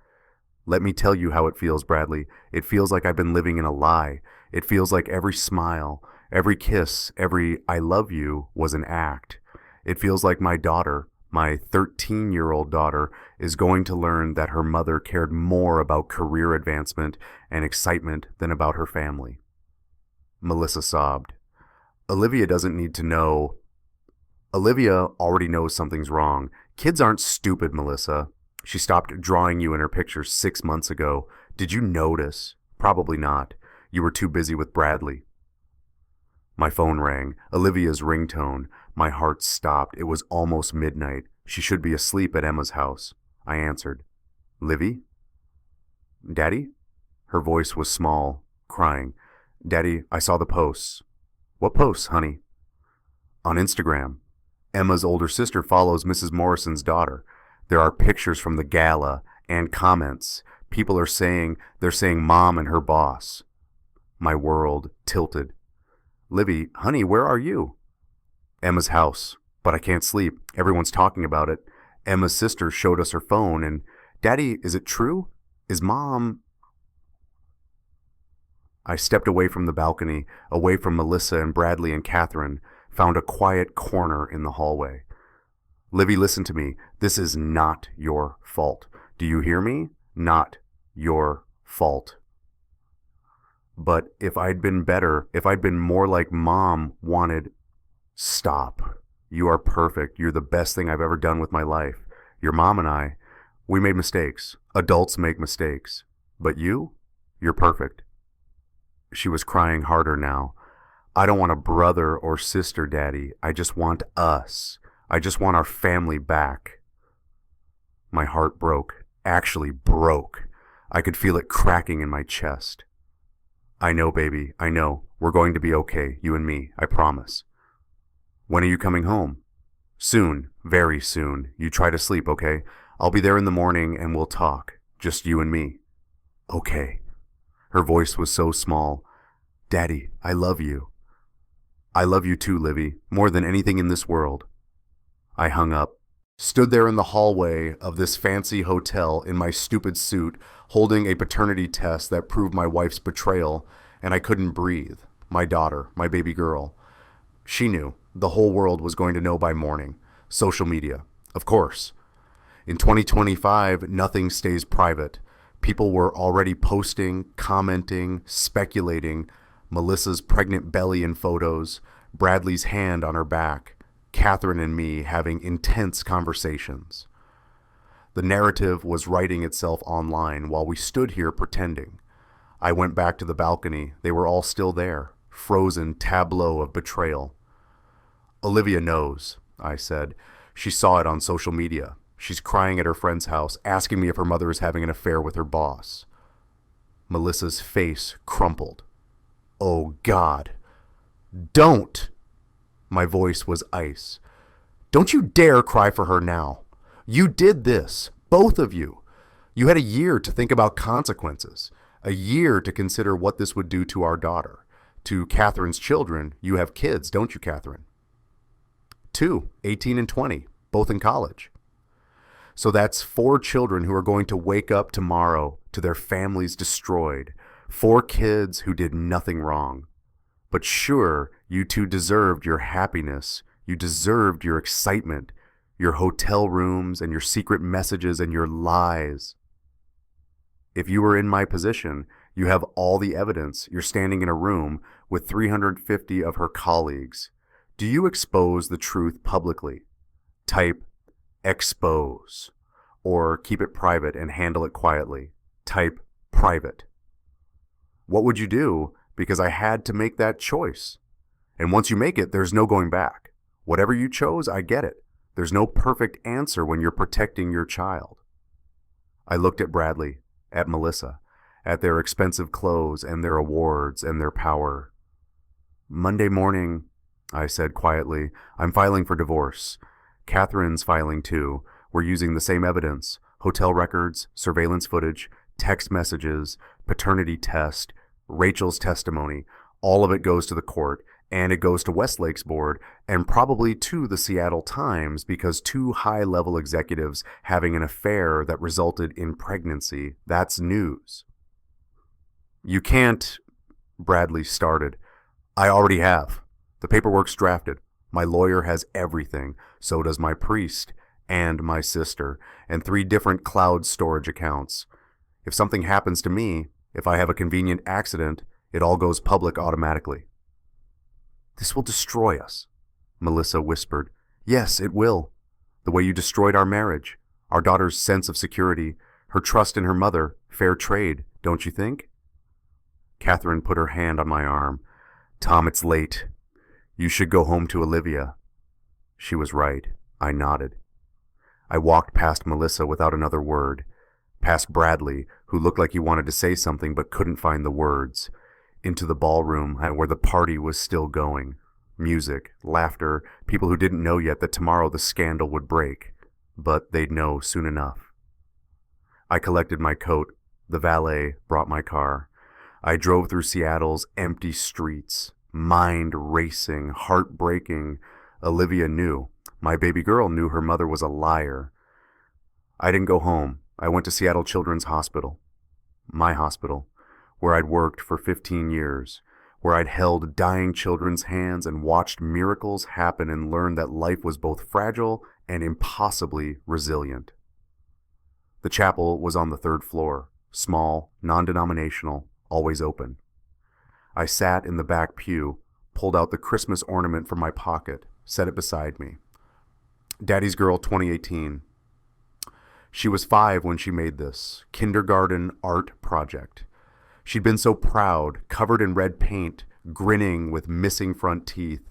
Let me tell you how it feels, Bradley. It feels like I've been living in a lie. It feels like every smile, Every kiss, every I love you was an act. It feels like my daughter, my 13-year-old daughter, is going to learn that her mother cared more about career advancement and excitement than about her family. Melissa sobbed. Olivia doesn't need to know. Olivia already knows something's wrong. Kids aren't stupid, Melissa. She stopped drawing you in her pictures 6 months ago. Did you notice? Probably not. You were too busy with Bradley. My phone rang. Olivia's ringtone. My heart stopped. It was almost midnight. She should be asleep at Emma's house. I answered. Livy? Daddy? Her voice was small, crying. Daddy, I saw the posts. What posts, honey? On Instagram. Emma's older sister follows Mrs. Morrison's daughter. There are pictures from the gala and comments. People are saying they're saying Mom and her boss. My world tilted. Livy, honey, where are you? Emma's house, but I can't sleep. Everyone's talking about it. Emma's sister showed us her phone, and Daddy, is it true? Is Mom... I stepped away from the balcony, away from Melissa and Bradley and Catherine, found a quiet corner in the hallway. Livy, listen to me. This is not your fault. Do you hear me? Not your fault. But if I'd been better, if I'd been more like Mom wanted... Stop. You are perfect. You're the best thing I've ever done with my life. Your mom and I, we made mistakes. Adults make mistakes. But you're perfect. She was crying harder now. I don't want a brother or sister, Daddy. I just want us. I just want our family back. My heart broke. Actually broke. I could feel it cracking in my chest. I know, baby. I know. We're going to be okay, you and me. I promise. When are you coming home? Soon. Very soon. You try to sleep, okay? I'll be there in the morning and we'll talk. Just you and me. Okay. Her voice was so small. Daddy, I love you. I love you too, Livy, more than anything in this world. I hung up, stood there in the hallway of this fancy hotel in my stupid suit, holding a paternity test that proved my wife's betrayal, and I couldn't breathe. My daughter, my baby girl. She knew. The whole world was going to know by morning. Social media. Of course. In 2025, nothing stays private. People were already posting, commenting, speculating. Melissa's pregnant belly in photos, Bradley's hand on her back, Catherine and me having intense conversations. The narrative was writing itself online while we stood here pretending. I went back to the balcony. They were all still there, frozen tableau of betrayal. Olivia knows, I said. She saw it on social media. She's crying at her friend's house, asking me if her mother is having an affair with her boss. Melissa's face crumpled. Oh, God. Don't! My voice was ice. Don't you dare cry for her now. You did this, both of you. You had a year to think about consequences, a year to consider what this would do to our daughter. To Catherine's children, you have kids, don't you, Catherine? 2, 18 and 20, both in college. So that's 4 children who are going to wake up tomorrow to their families destroyed. 4 kids who did nothing wrong. But sure, you two deserved your happiness. You deserved your excitement, your hotel rooms and your secret messages and your lies. If you were in my position, you have all the evidence. You're standing in a room with 350 of her colleagues. Do you expose the truth publicly? Type expose. Or keep it private and handle it quietly. Type private. What would you do? Because I had to make that choice. And once you make it, there's no going back. Whatever you chose, I get it. There's no perfect answer when you're protecting your child. I looked at Bradley, at Melissa, at their expensive clothes and their awards and their power. Monday morning, I said quietly, I'm filing for divorce. Catherine's filing too. We're using the same evidence. Hotel records, surveillance footage, text messages, paternity test, Rachel's testimony. All of it goes to the court, and it goes to Westlake's board, and probably to the Seattle Times because 2 high-level executives having an affair that resulted in pregnancy, that's news. You can't, Bradley started. I already have. The paperwork's drafted. My lawyer has everything. So does my priest and my sister, and 3 different cloud storage accounts. If something happens to me, if I have a convenient accident, it all goes public automatically. This will destroy us, Melissa whispered. Yes, it will. The way you destroyed our marriage, our daughter's sense of security, her trust in her mother, fair trade, don't you think? Catherine put her hand on my arm. Tom, it's late. You should go home to Olivia. She was right. I nodded. I walked past Melissa without another word, past Bradley, who looked like he wanted to say something but couldn't find the words, into the ballroom where the party was still going. Music, laughter, people who didn't know yet that tomorrow the scandal would break, but they'd know soon enough. I collected my coat. The valet brought my car. I drove through Seattle's empty streets, mind racing, heart breaking. Olivia knew. My baby girl knew her mother was a liar. I didn't go home. I went to Seattle Children's Hospital. My hospital, where I'd worked for 15 years, where I'd held dying children's hands and watched miracles happen and learned that life was both fragile and impossibly resilient. The chapel was on the 3rd floor, small, non-denominational, always open. I sat in the back pew, pulled out the Christmas ornament from my pocket, set it beside me. Daddy's Girl 2018. She was 5 when she made this kindergarten art project. She'd been so proud, covered in red paint, grinning with missing front teeth.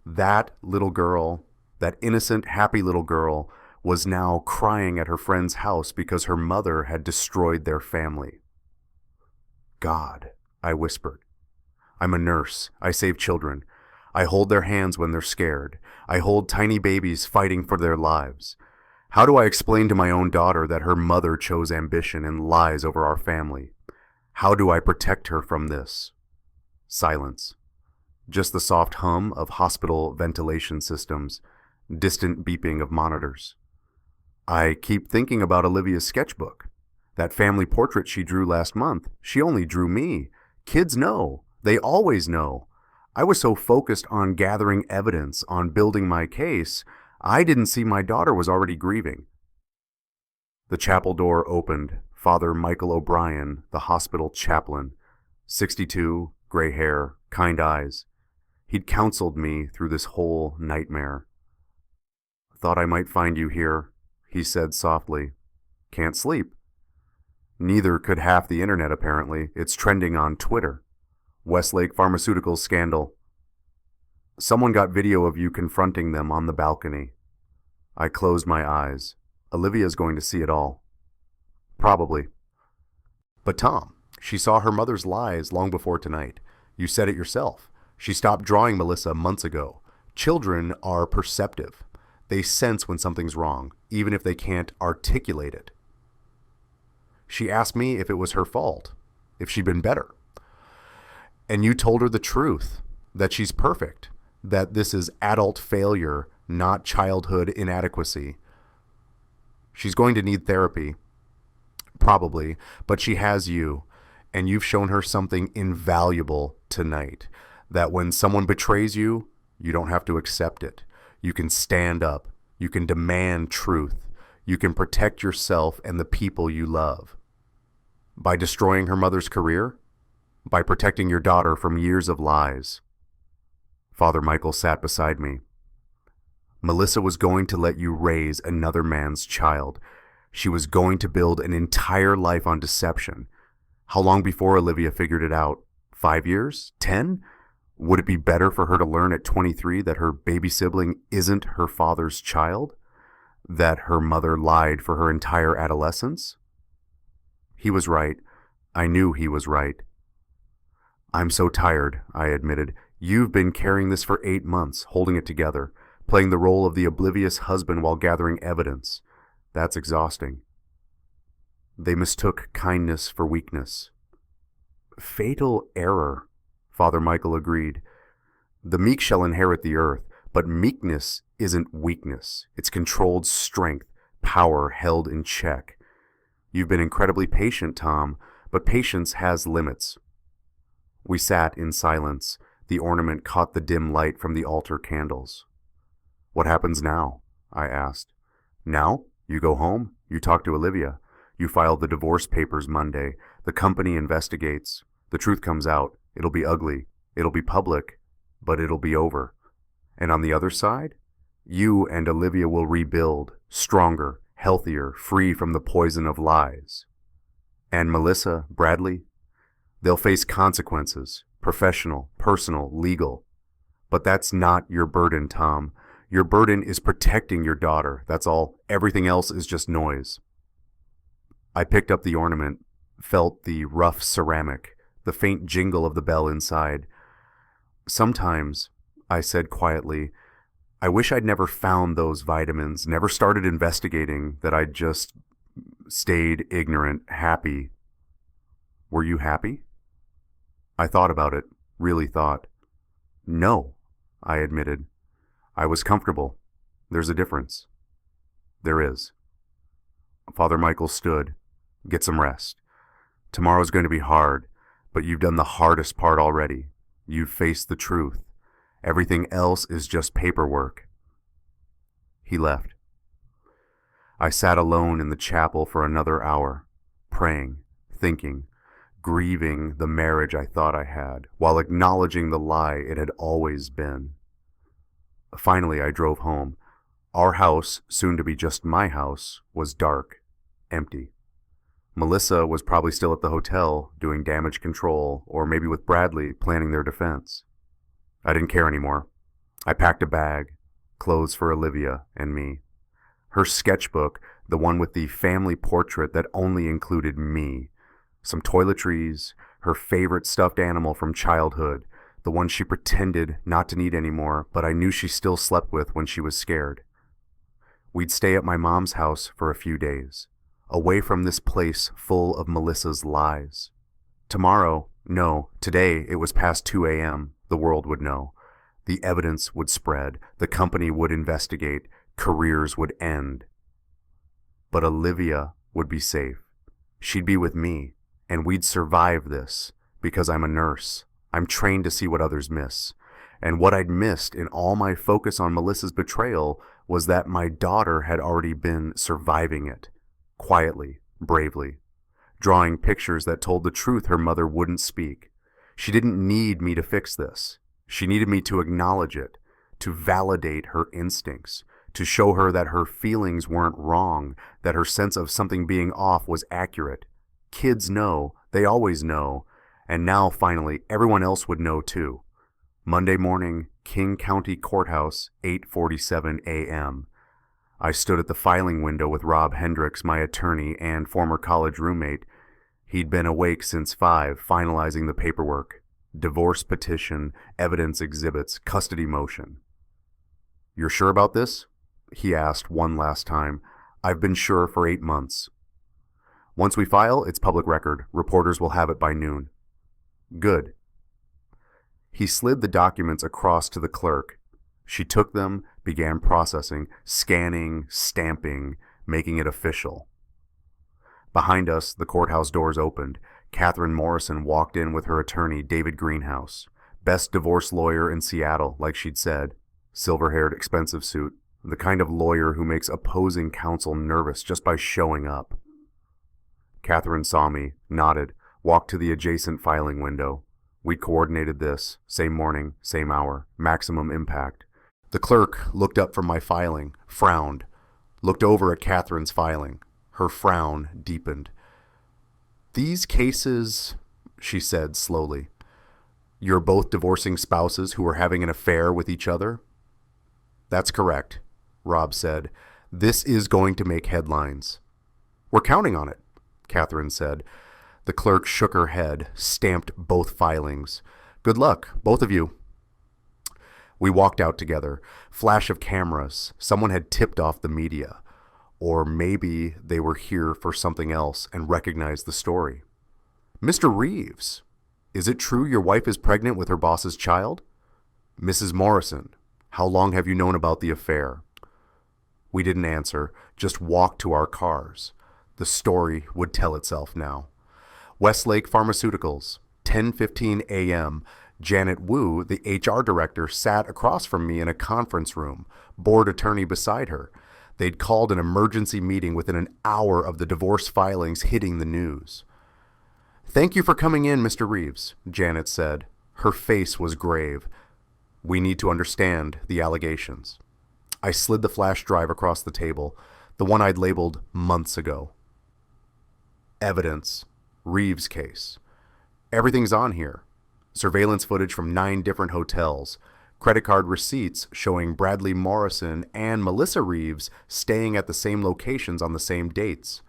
That little girl, that innocent, happy little girl, was now crying at her friend's house because her mother had destroyed their family. God, I whispered. I'm a nurse. I save children. I hold their hands when they're scared. I hold tiny babies fighting for their lives. How do I explain to my own daughter that her mother chose ambition and lies over our family? How do I protect her from this? Silence. Just the soft hum of hospital ventilation systems, distant beeping of monitors. I keep thinking about Olivia's sketchbook. That family portrait she drew last month, she only drew me. Kids know. They always know. I was so focused on gathering evidence, on building my case, I didn't see my daughter was already grieving. The chapel door opened. Father Michael O'Brien, the hospital chaplain, 62, gray hair, kind eyes. He'd counseled me through this whole nightmare. Thought I might find you here, he said softly. Can't sleep. Neither could half the internet, apparently. It's trending on Twitter. Westlake Pharmaceuticals scandal. Someone got video of you confronting them on the balcony. I closed my eyes. Olivia's going to see it all. Probably. But Tom, she saw her mother's lies long before tonight. You said it yourself. She stopped drawing Melissa months ago. Children are perceptive. They sense when something's wrong, even if they can't articulate it. She asked me if it was her fault, if she'd been better. And you told her the truth, that she's perfect, that this is adult failure, not childhood inadequacy. She's going to need therapy, probably, but she has you, and you've shown her something invaluable tonight, that when someone betrays you, you don't have to accept it. You can stand up. You can demand truth. You can protect yourself and the people you love. By destroying her mother's career? By protecting your daughter from years of lies. Father Michael sat beside me. Melissa was going to let you raise another man's child. She was going to build an entire life on deception. How long before Olivia figured it out? 5 years? 10? Would it be better for her to learn at 23 that her baby sibling isn't her father's child? That her mother lied for her entire adolescence? He was right. I knew he was right. I'm so tired, I admitted. You've been carrying this for 8 months, holding it together, playing the role of the oblivious husband while gathering evidence. That's exhausting. They mistook kindness for weakness. Fatal error, Father Michael agreed. The meek shall inherit the earth, but meekness isn't weakness. It's controlled strength, power held in check. You've been incredibly patient, Tom, but patience has limits. We sat in silence. The ornament caught the dim light from the altar candles. "What happens now?" I asked. "Now? You go home. You talk to Olivia. You file the divorce papers Monday. The company investigates. The truth comes out. It'll be ugly. It'll be public. But it'll be over. And on the other side, you and Olivia will rebuild, stronger, healthier, free from the poison of lies. And Melissa, Bradley, they'll face consequences, professional, personal, legal. But that's not your burden, Tom. Your burden is protecting your daughter, that's all. Everything else is just noise." I picked up the ornament, felt the rough ceramic, the faint jingle of the bell inside. "Sometimes," I said quietly, "I wish I'd never found those vitamins, never started investigating, that I'd just stayed ignorant, happy." "Were you happy?" I thought about it, really thought. "No," I admitted. "I was comfortable. There's a difference." "There is." Father Michael stood. "Get some rest. Tomorrow's going to be hard, but you've done the hardest part already. You've faced the truth. Everything else is just paperwork." He left. I sat alone in the chapel for another hour, praying, thinking, grieving the marriage I thought I had, while acknowledging the lie it had always been. Finally, I drove home. Our house, soon to be just my house, was dark, empty. Melissa was probably still at the hotel, doing damage control, or maybe with Bradley, planning their defense. I didn't care anymore. I packed a bag, clothes for Olivia and me. Her sketchbook, the one with the family portrait that only included me. Some toiletries, her favorite stuffed animal from childhood, the one she pretended not to need anymore, but I knew she still slept with when she was scared. We'd stay at my mom's house for a few days, away from this place full of Melissa's lies. Tomorrow, no, today it was past 2 a.m., the world would know. The evidence would spread, the company would investigate, careers would end. But Olivia would be safe. She'd be with me, and we'd survive this, because I'm a nurse. I'm trained to see what others miss. And what I'd missed in all my focus on Melissa's betrayal was that my daughter had already been surviving it, quietly, bravely, drawing pictures that told the truth her mother wouldn't speak. She didn't need me to fix this. She needed me to acknowledge it, to validate her instincts, to show her that her feelings weren't wrong, that her sense of something being off was accurate. Kids know, they always know, and now finally everyone else would know too. Monday morning, King County Courthouse, 8:47 a.m. I stood at the filing window with Rob Hendricks, my attorney and former college roommate. He'd been awake since 5, finalizing the paperwork. Divorce petition, evidence exhibits, custody motion. "You're sure about this?" he asked one last time. "I've been sure for 8 months. Once we file, it's public record. Reporters will have it by noon." "Good." He slid the documents across to the clerk. She took them, began processing, scanning, stamping, making it official. Behind us, the courthouse doors opened. Catherine Morrison walked in with her attorney, David Greenhouse. Best divorce lawyer in Seattle, like she'd said. Silver-haired, expensive suit. The kind of lawyer who makes opposing counsel nervous just by showing up. Catherine saw me, nodded, walked to the adjacent filing window. We'd coordinated this, same morning, same hour, maximum impact. The clerk looked up from my filing, frowned, looked over at Catherine's filing. Her frown deepened. "These cases," she said slowly, "you're both divorcing spouses who are having an affair with each other?" "That's correct," Rob said. "This is going to make headlines." "We're counting on it," Catherine said. The clerk shook her head, stamped both filings. "Good luck, both of you." We walked out together. Flash of cameras. Someone had tipped off the media. Or maybe they were here for something else and recognized the story. "Mr. Reeves, is it true your wife is pregnant with her boss's child?" "Mrs. Morrison, how long have you known about the affair?" We didn't answer, just walked to our cars. The story would tell itself now. Westlake Pharmaceuticals, 10:15 a.m., Janet Wu, the HR director, sat across from me in a conference room, board attorney beside her. They'd called an emergency meeting within an hour of the divorce filings hitting the news. "Thank you for coming in, Mr. Reeves," Janet said. Her face was grave. "We need to understand the allegations." I slid the flash drive across the table, the one I'd labeled months ago. Evidence. Reeves case. Everything's on here. Surveillance footage from 9 different hotels. Credit card receipts showing Bradley Morrison and Melissa Reeves staying at the same locations on the same dates.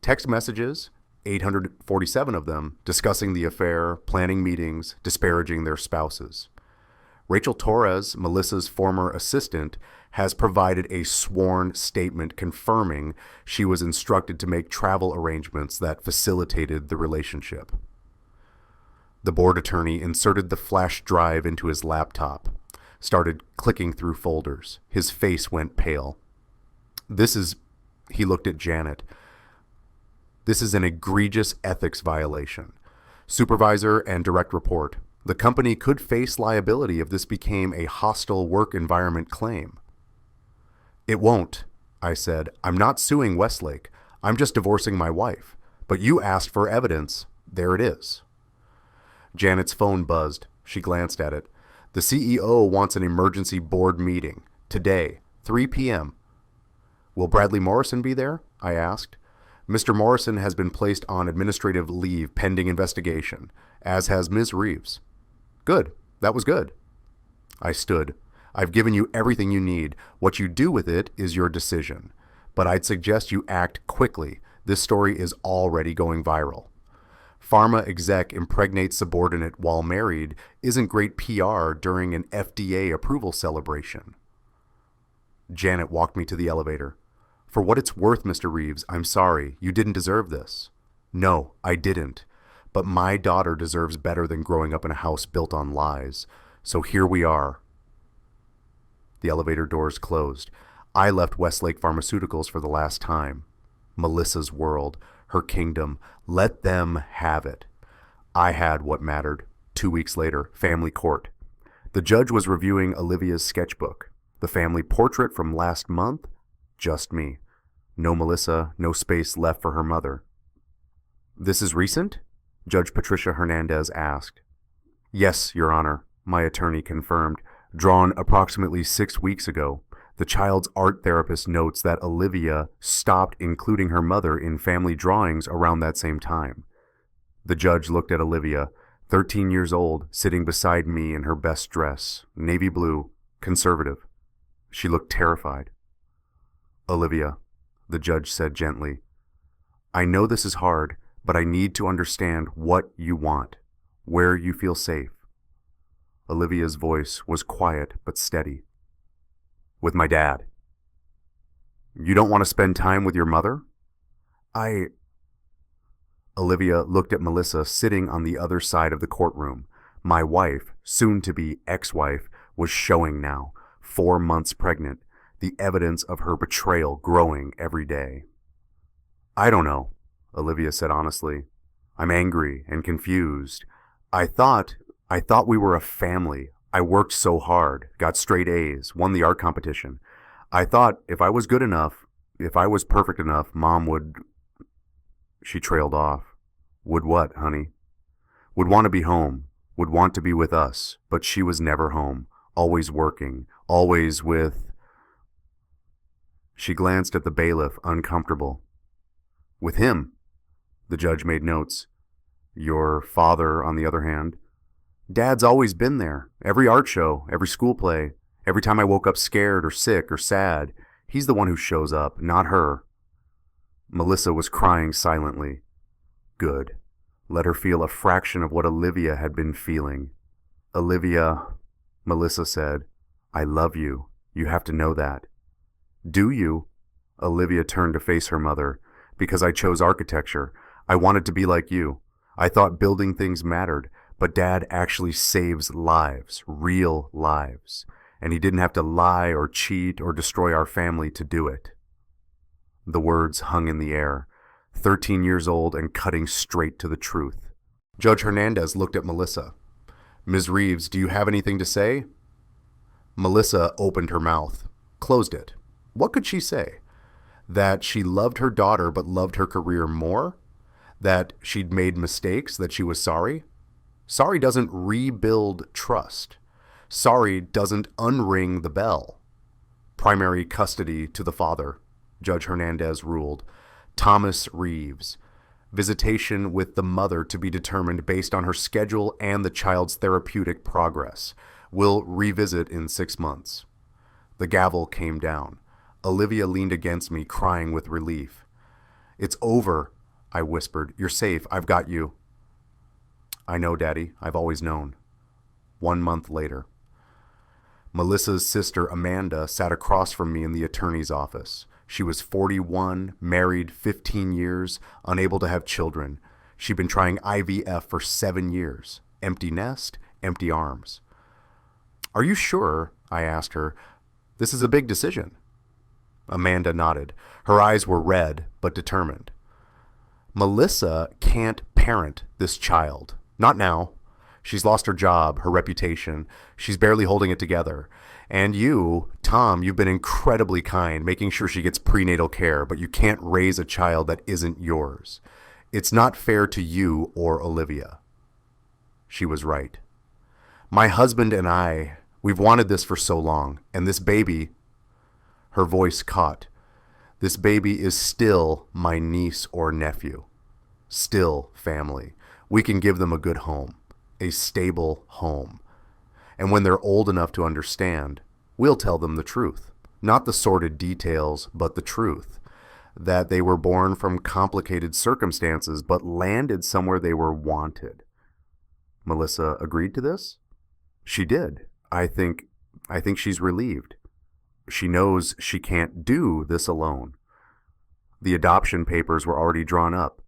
Text messages, 847 of them, discussing the affair, planning meetings, disparaging their spouses. Rachel Torres, Melissa's former assistant, has provided a sworn statement confirming she was instructed to make travel arrangements that facilitated the relationship. The board attorney inserted the flash drive into his laptop, started clicking through folders. His face went pale. He looked at Janet. "This is an egregious ethics violation. Supervisor and direct report. The company could face liability if this became a hostile work environment claim." "It won't," I said. "I'm not suing Westlake. I'm just divorcing my wife. But you asked for evidence. There it is." Janet's phone buzzed. She glanced at it. "The CEO wants an emergency board meeting. Today, 3 p.m. "Will Bradley Morrison be there?" I asked. "Mr. Morrison has been placed on administrative leave pending investigation, as has Ms. Reeves." "Good. That was good." I stood. "I've given you everything you need. What you do with it is your decision. But I'd suggest you act quickly. This story is already going viral. Pharma exec impregnates subordinate while married isn't great PR during an FDA approval celebration." Janet walked me to the elevator. "For what it's worth, Mr. Reeves, I'm sorry. You didn't deserve this." "No, I didn't. But my daughter deserves better than growing up in a house built on lies. So here we are." The elevator doors closed. I left Westlake Pharmaceuticals for the last time. Melissa's world, her kingdom. Let them have it. I had what mattered. 2 weeks later, family court. The judge was reviewing Olivia's sketchbook. The family portrait from last month? Just me. No Melissa, no space left for her mother. "This is recent?" Judge Patricia Hernandez asked. "Yes, Your Honor," my attorney confirmed. "Drawn approximately 6 weeks ago. The child's art therapist notes that Olivia stopped including her mother in family drawings around that same time." The judge looked at Olivia, 13 years old, sitting beside me in her best dress, navy blue, conservative. She looked terrified. "Olivia," the judge said gently, "I know this is hard, but I need to understand what you want, where you feel safe." Olivia's voice was quiet but steady. "With my dad." "You don't want to spend time with your mother?" Olivia looked at Melissa sitting on the other side of the courtroom. My wife, soon-to-be ex-wife, was showing now, 4 months pregnant, the evidence of her betrayal growing every day. "I don't know," Olivia said honestly. "I'm angry and confused. I thought we were a family. I worked so hard, got straight A's, won the art competition. I thought if I was good enough, if I was perfect enough, Mom would..." She trailed off. "Would what, honey?" "Would want to be home, would want to be with us, but she was never home, always working, always with..." She glanced at the bailiff, uncomfortable. "With him?" The judge made notes. "Your father, on the other hand?" "Dad's always been there. Every art show, every school play, every time I woke up scared or sick or sad. He's the one who shows up, not her." Melissa was crying silently. Good. Let her feel a fraction of what Olivia had been feeling. "Olivia," Melissa said, "I love you. You have to know that." "Do you?" Olivia turned to face her mother. "Because I chose architecture. I wanted to be like you. I thought building things mattered. But Dad actually saves lives, real lives, and he didn't have to lie or cheat or destroy our family to do it." The words hung in the air, 13 years old and cutting straight to the truth. Judge Hernandez looked at Melissa. Ms. Reeves, do you have anything to say? Melissa opened her mouth, closed it. What could she say? That she loved her daughter but loved her career more? That she'd made mistakes, that she was sorry? Sorry doesn't rebuild trust. Sorry doesn't unring the bell. Primary custody to the father, Judge Hernandez ruled. Thomas Reeves. Visitation with the mother to be determined based on her schedule and the child's therapeutic progress. We'll revisit in 6 months. The gavel came down. Olivia leaned against me, crying with relief. It's over, I whispered. You're safe. I've got you. I know, Daddy. I've always known. 1 month later. Melissa's sister, Amanda, sat across from me in the attorney's office. She was 41, married 15 years, unable to have children. She'd been trying IVF for 7 years. Empty nest, empty arms. Are you sure, I asked her, this is a big decision? Amanda nodded. Her eyes were red, but determined. Melissa can't parent this child. Not now. She's lost her job, her reputation. She's barely holding it together. And you, Tom, you've been incredibly kind, making sure she gets prenatal care, but you can't raise a child that isn't yours. It's not fair to you or Olivia. She was right. My husband and I, we've wanted this for so long, and this baby, her voice caught. This baby is still my niece or nephew. Still family. We can give them a good home, a stable home. And when they're old enough to understand, we'll tell them the truth. Not the sordid details, but the truth. That they were born from complicated circumstances, but landed somewhere they were wanted. Melissa agreed to this? She did. I think she's relieved. She knows she can't do this alone. The adoption papers were already drawn up.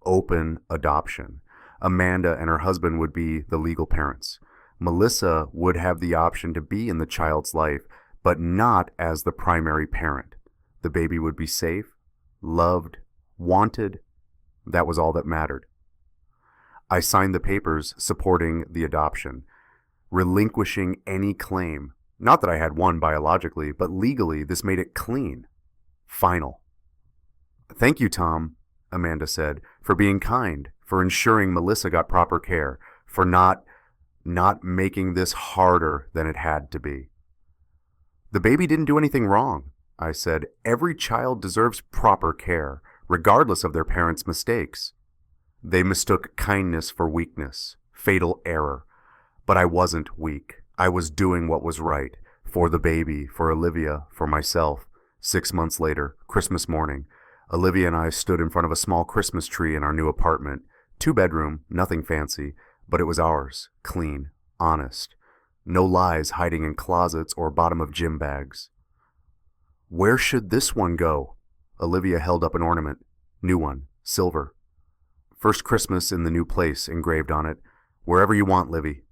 Open adoption. Amanda and her husband would be the legal parents. Melissa would have the option to be in the child's life, but not as the primary parent. The baby would be safe, loved, wanted. That was all that mattered. I signed the papers supporting the adoption, relinquishing any claim. Not that I had one biologically, but legally this made it clean. Final. Thank you, Tom, Amanda said, for being kind, for ensuring Melissa got proper care, for not making this harder than it had to be. The baby didn't do anything wrong, I said. Every child deserves proper care, regardless of their parents' mistakes. They mistook kindness for weakness, fatal error. But I wasn't weak. I was doing what was right, for the baby, for Olivia, for myself. 6 months later, Christmas morning, Olivia and I stood in front of a small Christmas tree in our new apartment. 2-bedroom, nothing fancy, but it was ours, clean, honest. No lies hiding in closets or bottom of gym bags. Where should this one go? Olivia held up an ornament. New one, silver. First Christmas in the new place engraved on it. Wherever you want, Livy.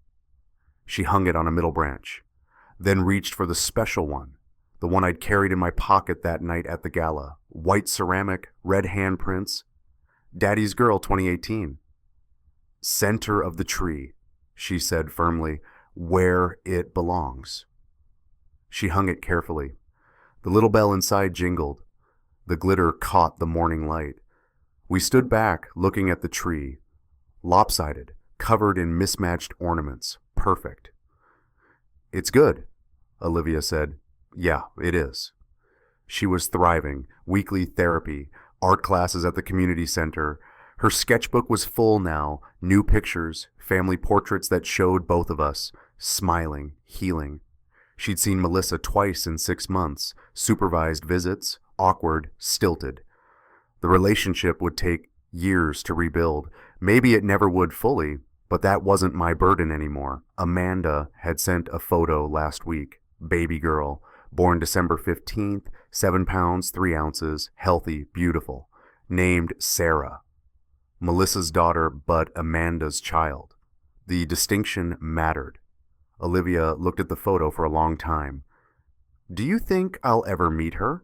She hung it on a middle branch, then reached for the special one, the one I'd carried in my pocket that night at the gala. White ceramic, red handprints. Daddy's Girl 2018. Center of the tree, she said firmly, where it belongs. She hung it carefully. The little bell inside jingled. The glitter caught the morning light. We stood back, looking at the tree. Lopsided, covered in mismatched ornaments. Perfect. It's good, Olivia said. Yeah, it is. She was thriving. Weekly therapy, art classes at the community center. Her sketchbook was full now. New pictures, family portraits that showed both of us, smiling, healing. She'd seen Melissa twice in 6 months, supervised visits, awkward, stilted. The relationship would take years to rebuild. Maybe it never would fully, but that wasn't my burden anymore. Amanda had sent a photo last week. Baby girl, born December 15th, 7 pounds, 3 ounces, healthy, beautiful. Named Sarah. Melissa's daughter, but Amanda's child. The distinction mattered. Olivia looked at the photo for a long time. Do you think I'll ever meet her?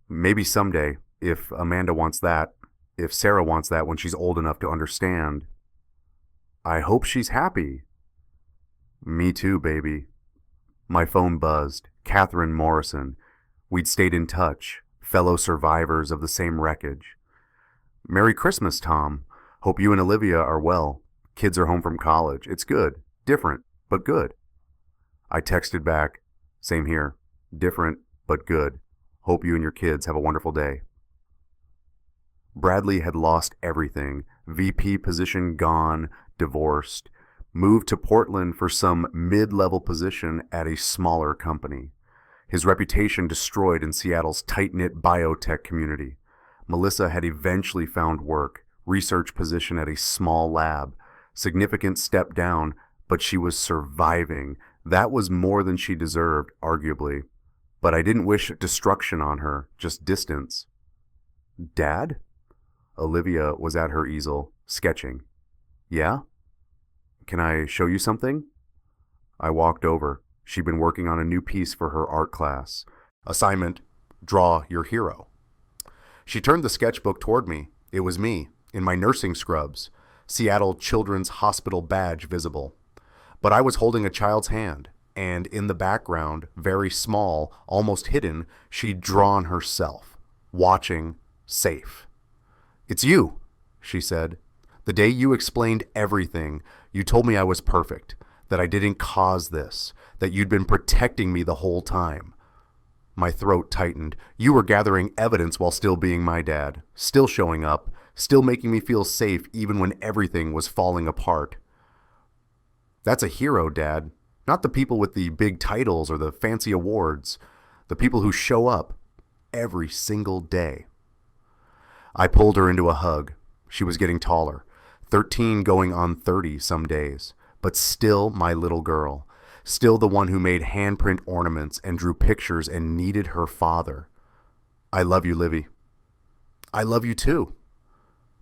Maybe someday, if Amanda wants that, if Sarah wants that when she's old enough to understand. I hope she's happy, Me too, baby. My phone buzzed. Catherine Morrison. We'd stayed in touch, fellow survivors of the same wreckage. Merry Christmas, Tom. Hope you and Olivia are well. Kids are home from college. It's good. Different, but good. I texted back, same here. Different, but good. Hope you and your kids have a wonderful day. Bradley had lost everything. VP position gone, divorced, moved to Portland for some mid-level position at a smaller company. His reputation destroyed in Seattle's tight-knit biotech community. Melissa had eventually found work, research position at a small lab. Significant step down, but she was surviving. That was more than she deserved, arguably. But I didn't wish destruction on her, just distance. Dad? Olivia was at her easel, sketching. Yeah? Can I show you something? I walked over. She'd been working on a new piece for her art class. Assignment, draw your hero. She turned the sketchbook toward me. It was me, in my nursing scrubs, Seattle Children's Hospital badge visible. But I was holding a child's hand, and in the background, very small, almost hidden, she'd drawn herself, watching, safe. It's you, she said. The day you explained everything, you told me I was perfect, that I didn't cause this, that you'd been protecting me the whole time. My throat tightened. You were gathering evidence while still being my dad, still showing up, still making me feel safe even when everything was falling apart. That's a hero, Dad. Not the people with the big titles or the fancy awards. The people who show up every single day. I pulled her into a hug. She was getting taller, 13 going on 30 some days, but still my little girl, still the one who made handprint ornaments and drew pictures and needed her father. I love you, Livy. I love you too.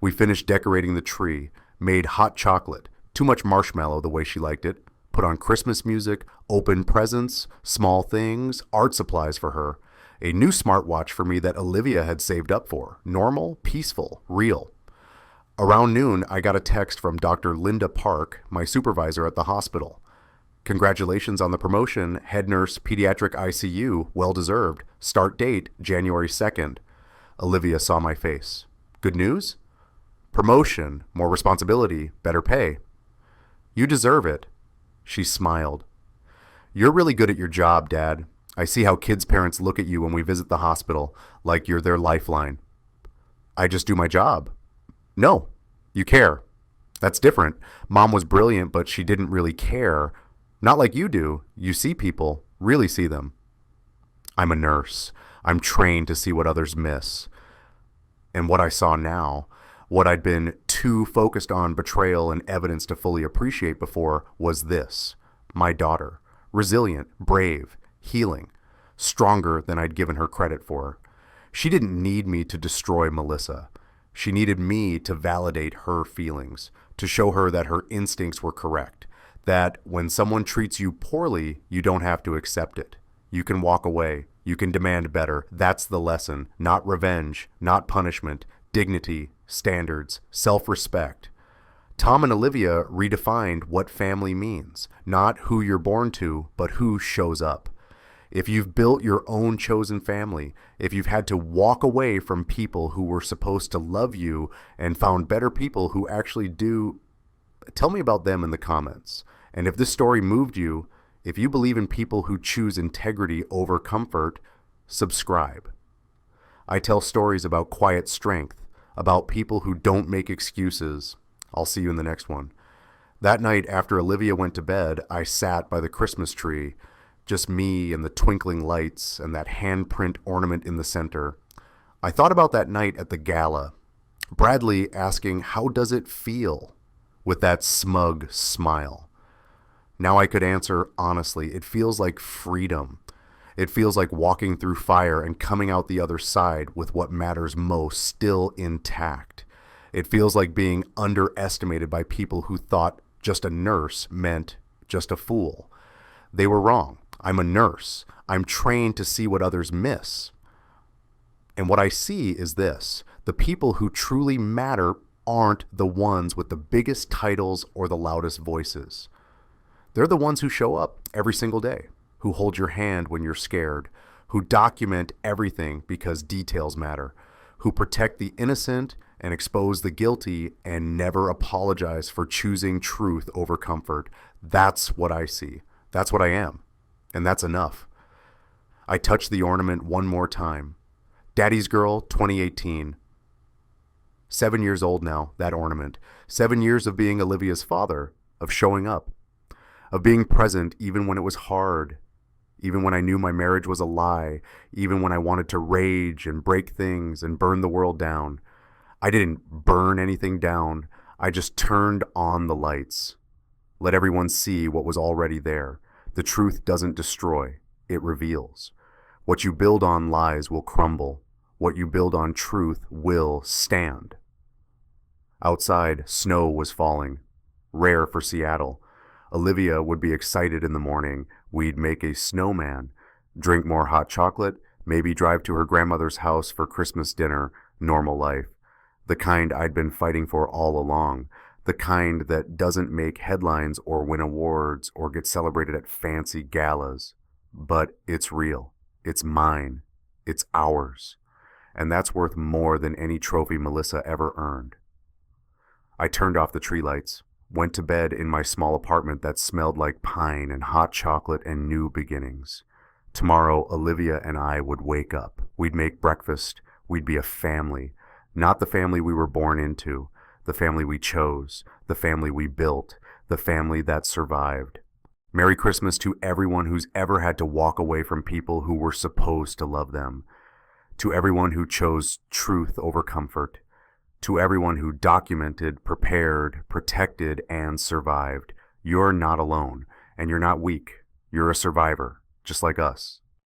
We finished decorating the tree, made hot chocolate, too much marshmallow the way she liked it, put on Christmas music, opened presents, small things, art supplies for her, a new smartwatch for me that Olivia had saved up for, normal, peaceful, real. Around noon, I got a text from Dr. Linda Park, my supervisor at the hospital. Congratulations on the promotion, head nurse, pediatric ICU, well deserved. Start date, January 2nd. Olivia saw my face. Good news? Promotion, more responsibility, better pay. You deserve it. She smiled. You're really good at your job, Dad. I see how kids' parents look at you when we visit the hospital, like you're their lifeline. I just do my job. No, you care. That's different. Mom was brilliant, but she didn't really care. Not like you do. You see people, really see them. I'm a nurse. I'm trained to see what others miss. And what I saw now, what I'd been too focused on betrayal and evidence to fully appreciate before, was this. My daughter. Resilient, brave, healing, stronger than I'd given her credit for. She didn't need me to destroy Melissa. She needed me to validate her feelings, to show her that her instincts were correct, that when someone treats you poorly, you don't have to accept it. You can walk away. You can demand better. That's the lesson. Not revenge, not punishment, dignity, standards, self-respect. Tom and Olivia redefined what family means, not who you're born to, but who shows up. If you've built your own chosen family, if you've had to walk away from people who were supposed to love you and found better people who actually do, tell me about them in the comments. And if this story moved you, if you believe in people who choose integrity over comfort, subscribe. I tell stories about quiet strength, about people who don't make excuses. I'll see you in the next one. That night after Olivia went to bed, I sat by the Christmas tree, just me and the twinkling lights and that handprint ornament in the center. I thought about that night at the gala. Bradley asking, how does it feel? With that smug smile. Now I could answer honestly, it feels like freedom. It feels like walking through fire and coming out the other side with what matters most still intact. It feels like being underestimated by people who thought just a nurse meant just a fool. They were wrong. I'm a nurse. I'm trained to see what others miss. And what I see is this. The people who truly matter aren't the ones with the biggest titles or the loudest voices. They're the ones who show up every single day, who hold your hand when you're scared, who document everything because details matter, who protect the innocent and expose the guilty and never apologize for choosing truth over comfort. That's what I see. That's what I am. And that's enough. I touch the ornament one more time. Daddy's Girl 2018. 7 years old now, that ornament. 7 years of being Olivia's father, of showing up, of being present even when it was hard, even when I knew my marriage was a lie, even when I wanted to rage and break things and burn the world down. I didn't burn anything down. I just turned on the lights. Let everyone see what was already there. The truth doesn't destroy, it reveals. What you build on lies will crumble. What you build on truth will stand. Outside, snow was falling. Rare for Seattle. Olivia would be excited in the morning. We'd make a snowman, drink more hot chocolate, maybe drive to her grandmother's house for Christmas dinner. Normal life. The kind I'd been fighting for all along. The kind that doesn't make headlines or win awards or get celebrated at fancy galas. But it's real. It's mine. It's ours. And that's worth more than any trophy Melissa ever earned. I turned off the tree lights, went to bed in my small apartment that smelled like pine and hot chocolate and new beginnings. Tomorrow, Olivia and I would wake up. We'd make breakfast. We'd be a family. Not the family we were born into, the family we chose, the family we built, the family that survived. Merry Christmas to everyone who's ever had to walk away from people who were supposed to love them. To everyone who chose truth over comfort. To everyone who documented, prepared, protected, and survived. You're not alone, and you're not weak. You're a survivor, just like us.